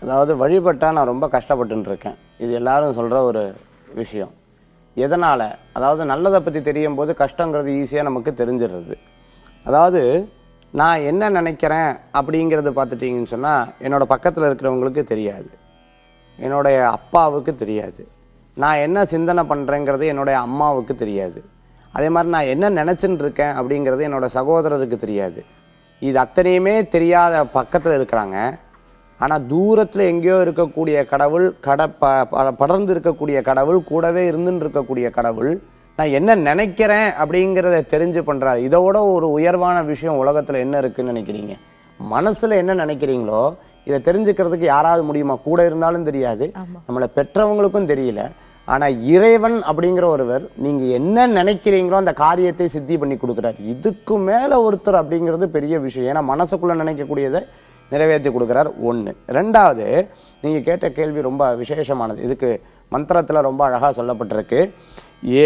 அதாவது வழிபட்டால் நான் ரொம்ப கஷ்டப்பட்டு இருக்கேன், இது எல்லாரும் சொல்கிற ஒரு விஷயம். எதனால்? அதாவது நல்லதை பற்றி தெரியும் போது கஷ்டங்கிறது ஈஸியாக நமக்கு தெரிஞ்சிடுறது. அதாவது நான் என்ன நினைக்கிறேன் அப்படிங்கிறது பார்த்துட்டிங்கன்னு சொன்னால் என்னோடய பக்கத்தில் இருக்கிறவங்களுக்கு தெரியாது, என்னுடைய அப்பாவுக்கு தெரியாது. நான் என்ன சிந்தனை பண்ணுறேங்கிறது என்னுடைய அம்மாவுக்கு தெரியாது. அதே மாதிரி நான் என்ன நினச்சின்னு இருக்கேன் அப்படிங்கிறது என்னோடய சகோதரருக்கு தெரியாது. இது அத்தனையுமே தெரியாத பக்கத்தில் இருக்கிறாங்க. ஆனால் தூரத்தில் எங்கேயோ இருக்கக்கூடிய கடவுள், படர்ந்து இருக்கக்கூடிய கடவுள், கூடவே இருந்துன்னு இருக்கக்கூடிய கடவுள் நான் என்ன நினைக்கிறேன் அப்படிங்கிறத தெரிஞ்சு பண்ணுறாரு. இதோட ஒரு உயர்வான விஷயம் உலகத்தில் என்ன இருக்குதுன்னு நினைக்கிறீங்க? மனசில் என்ன நினைக்கிறீங்களோ இதை தெரிஞ்சுக்கிறதுக்கு யாராவது முடியுமா? கூட இருந்தாலும் தெரியாது, நம்மளை பெற்றவங்களுக்கும் தெரியல. ஆனால் இறைவன் அப்படிங்கிற ஒருவர் நீங்கள் என்ன நினைக்கிறீங்களோ அந்த காரியத்தை சித்தி பண்ணி கொடுக்குறாரு. இதுக்கு மேலே ஒருத்தர் அப்படிங்கிறது பெரிய விஷயம். ஏன்னா மனசுக்குள்ளே நினைக்கக்கூடியதை நிறைவேற்றி கொடுக்குறார். ஒன்று. ரெண்டாவது, நீங்கள் கேட்ட கேள்வி ரொம்ப விசேஷமானது. இதுக்கு மந்திரத்தில் ரொம்ப அழகாக சொல்லப்பட்டிருக்கு.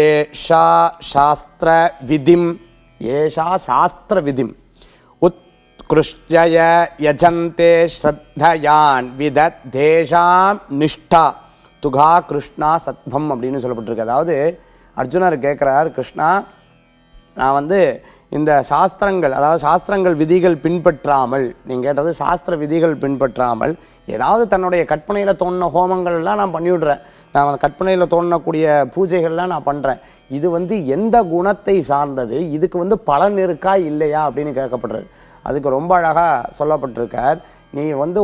ஏஷா சாஸ்திர விதிம், ஏஷா சாஸ்திர விதிம் உத்கிருஷ்ய யஜந்தே ஸ்ரத்தயான் விதத் தேஷாம் நிஷ்டா துகா கிருஷ்ணா சத்வம் அப்படின்னு சொல்லப்பட்டிருக்கு. அதாவது அர்ஜுனர் கேட்குறார், கிருஷ்ணா நான் இந்த சாஸ்திரங்கள், அதாவது சாஸ்திரங்கள் விதிகள் பின்பற்றாமல், நீங்கள் கேட்டது சாஸ்திர விதிகள் பின்பற்றாமல் ஏதாவது தன்னுடைய கற்பனையில் தோணின ஹோமங்கள்லாம் நான் பண்ணிவிடுறேன், நான் கற்பனையில் தோணக்கூடிய பூஜைகள்லாம் நான் பண்ணுறேன். இது எந்த குணத்தை சார்ந்தது, இதுக்கு பலன் இருக்கா இல்லையா அப்படின்னு கேட்கப்படுறது. அதுக்கு ரொம்ப அழகாக சொல்லப்பட்டிருக்கார். நீ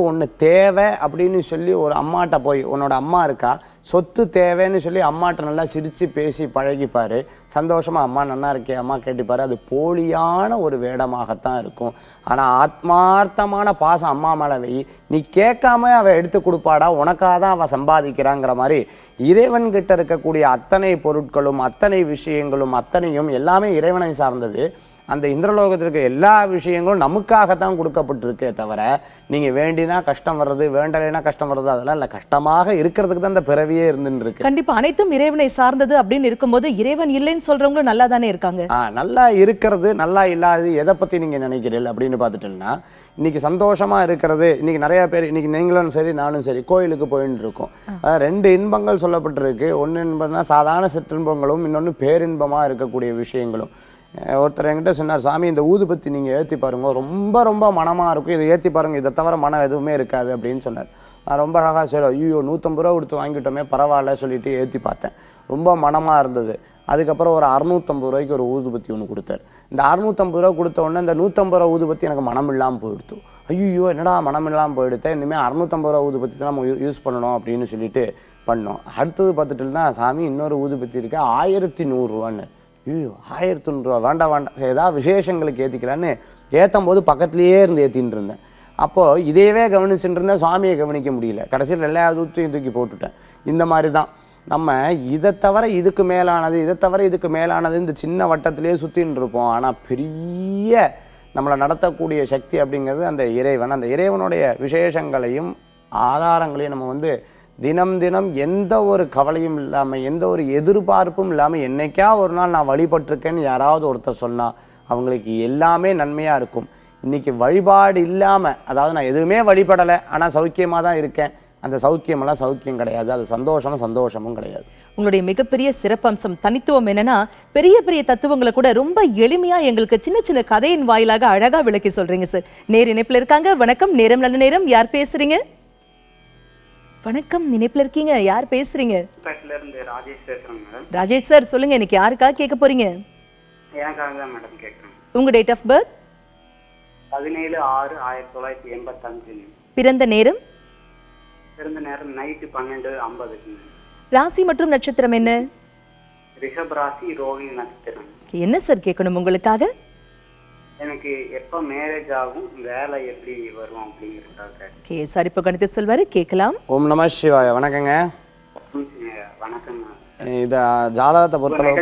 ஒன்று தேவை அப்படின்னு சொல்லி ஒரு அம்மாட்ட போய், உன்னோட அம்மா இருக்கா, சொத்து தேவைன்னு சொல்லி அம்மாட்ட நல்லா சிரித்து பேசி பழகிப்பார், சந்தோஷமாக அம்மா நல்லா இருக்கே அம்மா கேட்டுப்பார். அது போலியான ஒரு வேடமாகத்தான் இருக்கும். ஆனால் ஆத்மார்த்தமான பாசம் அம்மா மேலே வை, நீ கேட்காம அவள் எடுத்து கொடுப்பாடா, உனக்காக தான் அவள் சம்பாதிக்கிறாங்கிற மாதிரி இறைவன்கிட்ட இருக்கக்கூடிய அத்தனை பொருட்களும் அத்தனை விஷயங்களும் அத்தனையும் எல்லாமே இறைவனை சார்ந்தது. அந்த இந்திரலோகத்திற்கு எல்லா விஷயங்களும் நமக்காகத்தான் கொடுக்கப்பட்டிருக்கே தவிர நீங்கள் வேண்டினா கஷ்டம் வர்றது, வேண்டலைனா கஷ்டம் வர்றது அதெல்லாம் இல்லை. கஷ்டமாக இருக்கிறதுக்கு தான் அந்த பிறவியே இருந்துன்னு இருக்கு. கண்டிப்பா அனைத்தும் இறைவனை சார்ந்தது அப்படின்னு இருக்கும்போது இறைவன் இல்லைன்னு சொல்றவங்களும் நல்லா தானே இருக்காங்க. நல்லா இருக்கிறது, நல்லா இல்லாதது எதை பற்றி நீங்கள் நினைக்கிறீர்கள் அப்படின்னு பார்த்துட்டீங்கன்னா, இன்னைக்கு சந்தோஷமா இருக்கிறது, இன்னைக்கு நிறைய பேர், இன்னைக்கு நீங்களும் சரி நானும் சரி கோயிலுக்கு போயின்னு இருக்கோம். ரெண்டு இன்பங்கள் சொல்லப்பட்டிருக்கு. ஒன்று இன்பம்னா சாதாரண சிற்றின்பங்களும், இன்னொன்று பேரின்பமாக இருக்கக்கூடிய விஷயங்களும். ஒருத்தர் என்கிட்ட சொன்னார், சாமி இந்த ஊதுபத்தி நீங்கள் ஏற்றி பாருங்க, ரொம்ப ரொம்ப மனமாக இருக்கும், இதை ஏற்றி பாருங்கள், இதை தவிர மனம் எதுவுமே இருக்காது அப்படின்னு சொன்னார். நான் ரொம்ப அழகாக சரி, ஐயோ 150 ரூபா கொடுத்து வாங்கிட்டோமே பரவாயில்ல சொல்லிட்டு ஏற்றி பார்த்தேன். ரொம்ப மனமாக இருந்தது. அதுக்கப்புறம் ஒரு 650 ரூபாய்க்கு ஒரு ஊதுபத்தி ஒன்று கொடுத்தார். இந்த 650 ரூபா கொடுத்த உடனே இந்த 150 ரூபா ஊதுபத்தி எனக்கு மனம் இல்லாமல் போயிடுத்து. ஐயோ என்னடா மனம் இல்லாமல் போயிடுத்தேன், இனிமேல் 650 ரூபா ஊதுபத்தி தான் நம்ம யூஸ் பண்ணணும் அப்படின்னு சொல்லிட்டு பண்ணோம். அடுத்தது பார்த்துட்டுனா, சாமி இன்னொரு ஊதுபத்தி இருக்கு 1100 ரூபான்னு. ஐயோ 1100 ரூபா வேண்டாம் வேண்டாம், சரி ஏதாவது விசேஷங்களுக்கு ஏற்றிக்கலான்னு ஏற்றும் போது பக்கத்துலேயே இருந்து ஏற்றின்னு இருந்தேன். அப்போது இதையவே கவனிச்சுட்டு இருந்தேன், சுவாமியை கவனிக்க முடியல. கடைசியில் எல்லா தூக்கி போட்டுட்டேன். இந்த மாதிரி தான் நம்ம இதை தவிர இதுக்கு மேலானது, இதை தவிர இதுக்கு மேலானது இந்த சின்ன வட்டத்திலே சுற்றின்னு இருப்போம். ஆனால் பெரிய நம்மளை நடத்தக்கூடிய சக்தி அப்படிங்கிறது அந்த இறைவன். அந்த இறைவனுடைய விசேஷங்களையும் ஆதாரங்களையும் நம்ம தினம் தினம் எந்த ஒரு கவலையும் இல்லாமல், எந்த ஒரு எதிர்பார்ப்பும் இல்லாமல், என்னைக்கா ஒரு நாள் நான் வழிபட்டிருக்கேன்னு யாராவது ஒருத்தர் சொன்னால் அவங்களுக்கு எல்லாமே நன்மையாக இருக்கும். இன்றைக்கி வழிபாடு இல்லாமல், அதாவது நான் எதுவுமே வழிபடலை ஆனால் சௌக்கியமாக தான் இருக்கேன், அந்த சௌக்கியமெல்லாம் சௌக்கியம் கிடையாது, அது சந்தோஷமும் கிடையாது. உங்களுடைய மிகப்பெரிய சிறப்பம்சம், தனித்துவம் என்னன்னா, பெரிய பெரிய தத்துவங்களை கூட ரொம்ப எளிமையா எங்களுக்கு சின்ன சின்ன கதையின் வாயிலாக அழகா விளக்கி சொல்றீங்க சார். நேர் இணைப்புல இருக்காங்க. வணக்கம், நேரம் நல்ல நேரம். யார் பேசுறீங்க? வணக்கம், இணைப்புல இருக்கீங்க. யார் பேசுறீங்க? ராஜேஷ் பேசுறேன் மேடம். ராஜேஷ் சார் சொல்லுங்க, இன்னைக்கு யாருக்காக கேட்க போறீங்க? எனக்காக தான் மேடம் கேட்குறேன். உங்க டேட் ஆஃப் பர்த்? 17/6/1985. பிறந்த நேரம்? பிறந்த நேரம் நைட்டு 12:50. ராசி மற்றும் நட்சத்திரம் என்ன? ரிஷப் ராசி, ரோஹிணி நட்சத்திரம். என்ன சார் கேட்கணும் உங்களுக்காக? எனக்கு எப்போ மேரேஜ் ஆகும், வேலை எப்படி வரும் அப்படிங்கிறதுக்காக. ஓகே சார், இப்போ கணித்து சொல்வாரு, கேட்கலாம். ஓம் நம சிவாய. வணக்கங்க. வணக்கம். இதை ஜாதகத்தை பொறுத்தளவு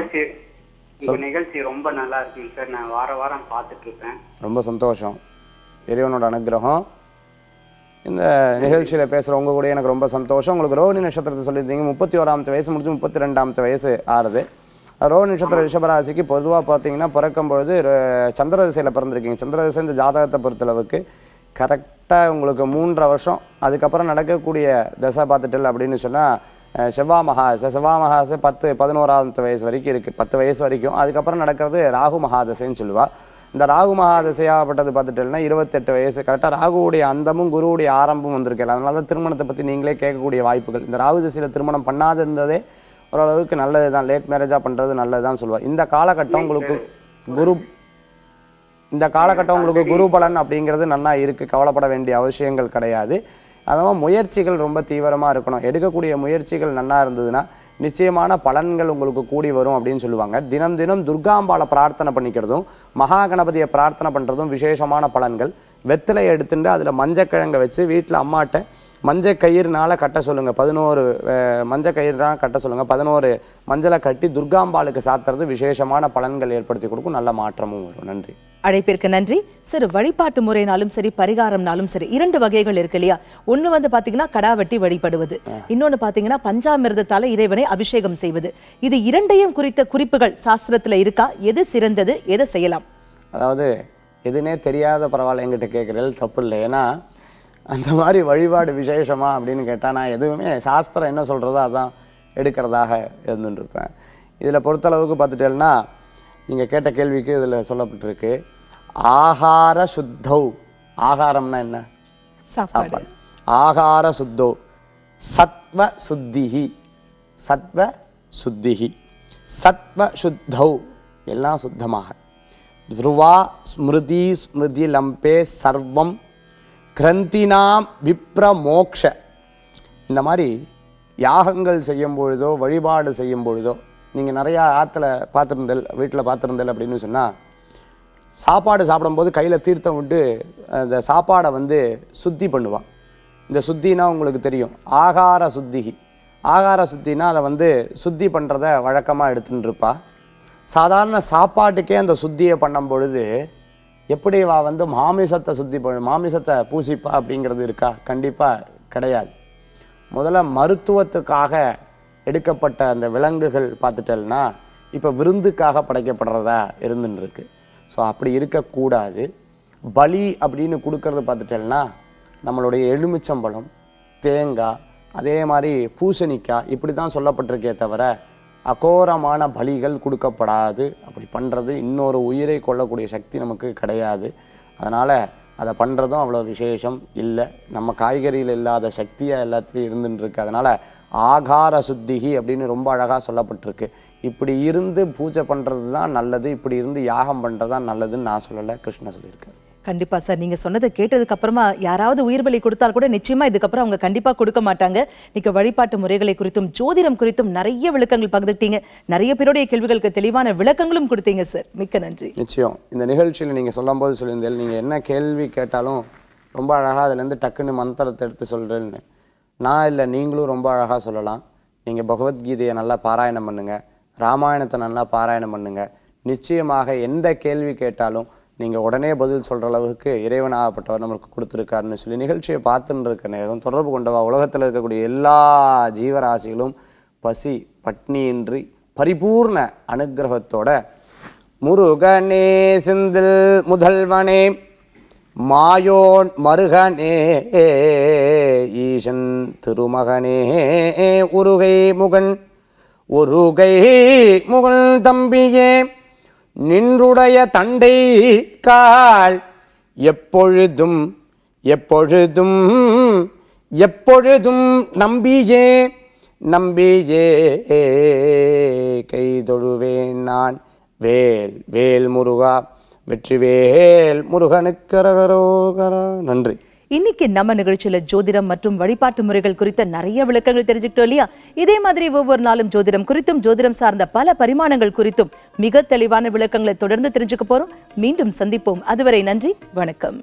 நிகழ்ச்சி ரொம்ப நல்லா இருக்குங்க சார். நான் வாரம் பார்த்துட்டு இருப்பேன். ரொம்ப சந்தோஷம். இறைவனோட அனுகிரகம். இந்த நிகழ்ச்சியில் பேசுகிறவங்க கூட எனக்கு ரொம்ப சந்தோஷம். உங்களுக்கு ரோஹிணி நட்சத்திரத்தை சொல்லியிருந்தீங்க. 31ஆம் வயசு முடிஞ்சு 32ஆம் வயசு ஆறுது. ரோஹிணி நட்சத்திர ரிஷபராசிக்கு பொதுவாக பார்த்தீங்கன்னா பிறக்கும்பொழுது சந்திர திசையில் பிறந்திருக்கீங்க. சந்திர திசை இந்த ஜாதகத்தை பொறுத்தளவுக்கு கரெக்டாக உங்களுக்கு 3.5 வருஷம். அதுக்கப்புறம் நடக்கக்கூடிய தசை பார்த்துட்டு அப்படின்னு சொன்னால் செவ்வாய் மகாதசை 10-11ஆம் வயசு வரைக்கும் இருக்குது, 10 வயசு வரைக்கும். அதுக்கப்புறம் நடக்கிறது ராகு மகாதசைன்னு சொல்லுவாள். இந்த ராகு மகாதசையாகப்பட்டது பார்த்துட்டேன்னா 28 வயசு கரெக்டாக ராகுவுடைய அந்தமும் குருவுடைய ஆரம்பமும் வந்திருக்கல. அதனால தான் திருமணத்தை பற்றி நீங்களே கேட்கக்கூடிய வாய்ப்புகள். இந்த ராகு திசையில் திருமணம் பண்ணாது இருந்ததே ஓரளவுக்கு நல்லது தான், லேட் மேரேஜாக பண்ணுறது நல்லது தான் சொல்லுவாள். இந்த காலகட்டம் உங்களுக்கு குரு பலன் அப்படிங்கிறது நல்லா இருக்குது, கவலைப்பட வேண்டிய அவசியங்கள் கிடையாது. அதனால் முயற்சிகள் ரொம்ப தீவிரமாக இருக்கணும். எடுக்கக்கூடிய முயற்சிகள் நல்லா இருந்ததுன்னா நிச்சயமான பலன்கள் உங்களுக்கு கூடி வரும் அப்படின்னு சொல்லுவாங்க. தினம் தினம் துர்காம்பாளை பிரார்த்தனை பண்ணிக்கிறதும் மகா கணபதியை பிரார்த்தனை பண்ணுறதும் விசேஷமான பலன்கள். வெத்தலை எடுத்துட்டு அதில் மஞ்சக்கிழங்கை வச்சு வீட்டில் அம்மாட்ட மஞ்சள் கயிறுனால கட்ட சொல்லுங்கள். 11 மஞ்சள் கயிறுனால கட்ட சொல்லுங்கள். 11 மஞ்சளை கட்டி துர்காம்பாளுக்கு சாத்துறது விசேஷமான பலன்கள் ஏற்படுத்தி கொடுக்கும், நல்ல மாற்றமும் வரும். நன்றி. அழைப்பிற்கு நன்றி சார். வழிபாட்டு முறைனாலும் சரி, பரிகாரம்னாலும் சரி, 2 வகைகள் இருக்கு இல்லையா? ஒண்ணு வந்து பாத்தீங்கன்னா கடாவட்டி வழிபடுவது, இன்னொன்னு பாத்தீங்கன்னா பஞ்சாமிர்தத்தால இறைவனை அபிஷேகம் செய்வது. இது 2ஐயும் குறித்த குறிப்புகள் சாஸ்திரத்துல இருக்கா? எது சிறந்தது, எதை செய்யலாம்? அதாவது எதுனே தெரியாத பரவாயில்ல என்கிட்ட கேட்குறது தப்பு இல்லை. ஏன்னா அந்த மாதிரி வழிபாடு விசேஷமா அப்படின்னு கேட்டால் நான் எதுவுமே சாஸ்திரம் என்ன சொல்கிறதோ அதான் எடுக்கிறதாக இருந்துருப்பேன். இதில் பொறுத்தளவுக்கு பார்த்துட்டேன்னா நீங்கள் கேட்ட கேள்விக்கு இதில் சொல்லப்பட்டிருக்கு ஆகார சுத்தௌ. ஆகாரம்னா என்ன? சாப்பாடு. ஆகார சுத்தௌ சத்வ சுத்திஹி. சத்வ சுத்திஹி சத்வ சுத்தௌ எல்லாம் சுத்தமாக. துருவா ஸ்மிருதி ஸ்மிருதி லம்பே சர்வம் கிரந்தினாம் விப்ர மோக்ஷ. இந்த மாதிரி யாகங்கள் செய்யும் பொழுதோ வழிபாடு செய்யும் பொழுதோ நீங்கள் நிறையா ஆற்றுல பார்த்துருந்தல், வீட்டில் பார்த்துருந்தல் அப்படின்னு சொன்னால் சாப்பாடு சாப்பிடும்போது கையில் தீர்த்தம் விட்டு அந்த சாப்பாடை வந்து சுத்தி பண்ணுவான். இந்த சுத்தினா உங்களுக்கு தெரியும், ஆகார சுத்திகி. ஆகார சுத்தினா அதை வந்து சுத்தி பண்ணுறத வழக்கமாக எடுத்துன்னு இருப்பா. சாதாரண சாப்பாட்டுக்கே அந்த சுத்தியை பண்ணும் பொழுது எப்படி வா வந்து மாமிசத்தை சுத்தி மாமிசத்தை பூசிப்பா அப்படிங்கிறது இருக்கா? கண்டிப்பாக கிடையாது. முதல்ல மருத்துவத்துக்காக எடுக்கப்பட்ட அந்த விலங்குகள் பார்த்துட்டேன்னா இப்போ விருந்துக்காக படைக்கப்படுறதா இருந்துன்னு இருக்கு. ஸோ அப்படி இருக்கக்கூடாது. பலி அப்படின்னு கொடுக்கறது பார்த்துட்டேன்னா நம்மளுடைய எலுமிச்சம்பழம், தேங்காய், அதே மாதிரி பூசணிக்காய் இப்படி தான் சொல்லப்பட்டிருக்கே தவிர அகோரமான பலிகள் கொடுக்கப்படாது. அப்படி பண்ணுறது இன்னொரு உயிரை கொள்ளக்கூடிய சக்தி நமக்கு கிடையாது. அதனால் அதை பண்ணுறதும் அவ்வளோ விசேஷம் இல்லை. நம்ம காய்கறியில் இல்லாத சக்தியாக எல்லாத்துலேயும் இருந்துட்டு இருக்கு. அதனால் ஆகார சுத்திகி அப்படின்னு ரொம்ப அழகாக சொல்லப்பட்டிருக்கு. இப்படி இருந்து பூஜை பண்ணுறது தான் நல்லது, இப்படி இருந்து யாகம் பண்ணுறது தான் நல்லதுன்னு நான் சொல்லலை, கிருஷ்ணன் சொல்லியிருக்காரு. கண்டிப்பா சார், நீங்க சொன்னதை கேட்டதுக்கு அப்புறமா யாராவது உயிர் பலி கொடுத்தால் கூட நிச்சயமா இதுக்கப்புறம் அவங்க கண்டிப்பா கொடுக்க மாட்டாங்க. நீங்க வழிபாட்டு முறைகளை குறித்தும் ஜோதிடம் குறித்தும் நிறைய விளக்கங்கள் பகிர்ந்துட்டீங்க. நிறைய பேருடைய கேள்விகளுக்கு தெளிவான விளக்கங்களும் கொடுத்தீங்க சார். மிக்க நன்றி. நிச்சயம் இந்த நிகழ்ச்சியில் நீங்கள் சொல்லும் போது சொல்லியிருந்தேன், நீங்கள் என்ன கேள்வி கேட்டாலும் ரொம்ப அழகாக அதுலேருந்து டக்குன்னு மந்திரத்தை எடுத்து சொல்கிறேன்னு. நான் இல்லை, நீங்களும் ரொம்ப அழகாக சொல்லலாம். நீங்கள் பகவத்கீதையை நல்லா பாராயணம் பண்ணுங்கள், ராமாயணத்தை நல்லா பாராயணம் பண்ணுங்கள். நிச்சயமாக எந்த கேள்வி கேட்டாலும் நீங்கள் உடனே பதில் சொல்கிற அளவுக்கு இறைவனாகப்பட்டவர் நம்மளுக்கு கொடுத்துருக்காருன்னு சொல்லி நிகழ்ச்சியை பார்த்துன்னு இருக்க நேரம் தொடர்பு கொண்டவா உலகத்தில் இருக்கக்கூடிய எல்லா ஜீவராசிகளும் பசி பட்னியின்றி பரிபூர்ண அனுகிரகத்தோட முருகனே செந்தில் முதல்வனே மாயோன் மருகனே ஈசன் திருமகனே உருகை முகன் ஒருகை முகன் தம்பியே நின்றுடைய தண்டை கால் எப்பொழுதும் எப்பொழுதும் எப்பொழுதும் நம்பியே நம்பியே கை தொழுவேன் நான். வேல் வேல் முருகா, வெற்றிவேல் முருகனுக்கு அரகரோகரா. நன்றி. இன்னைக்கு நம்ம நிகழ்ச்சியில ஜோதிடம் மற்றும் வழிபாட்டு முறைகள் குறித்த நிறைய விளக்கங்கள் தெரிஞ்சுக்கிட்டோம் இல்லையா? இதே மாதிரி ஒவ்வொரு நாளும் ஜோதிடம் குறித்தும் ஜோதிடம் சார்ந்த பல பரிமாணங்கள் குறித்தும் மிக தெளிவான விளக்கங்களை தொடர்ந்து தெரிஞ்சுக்க போறோம். மீண்டும் சந்திப்போம். அதுவரை நன்றி, வணக்கம்.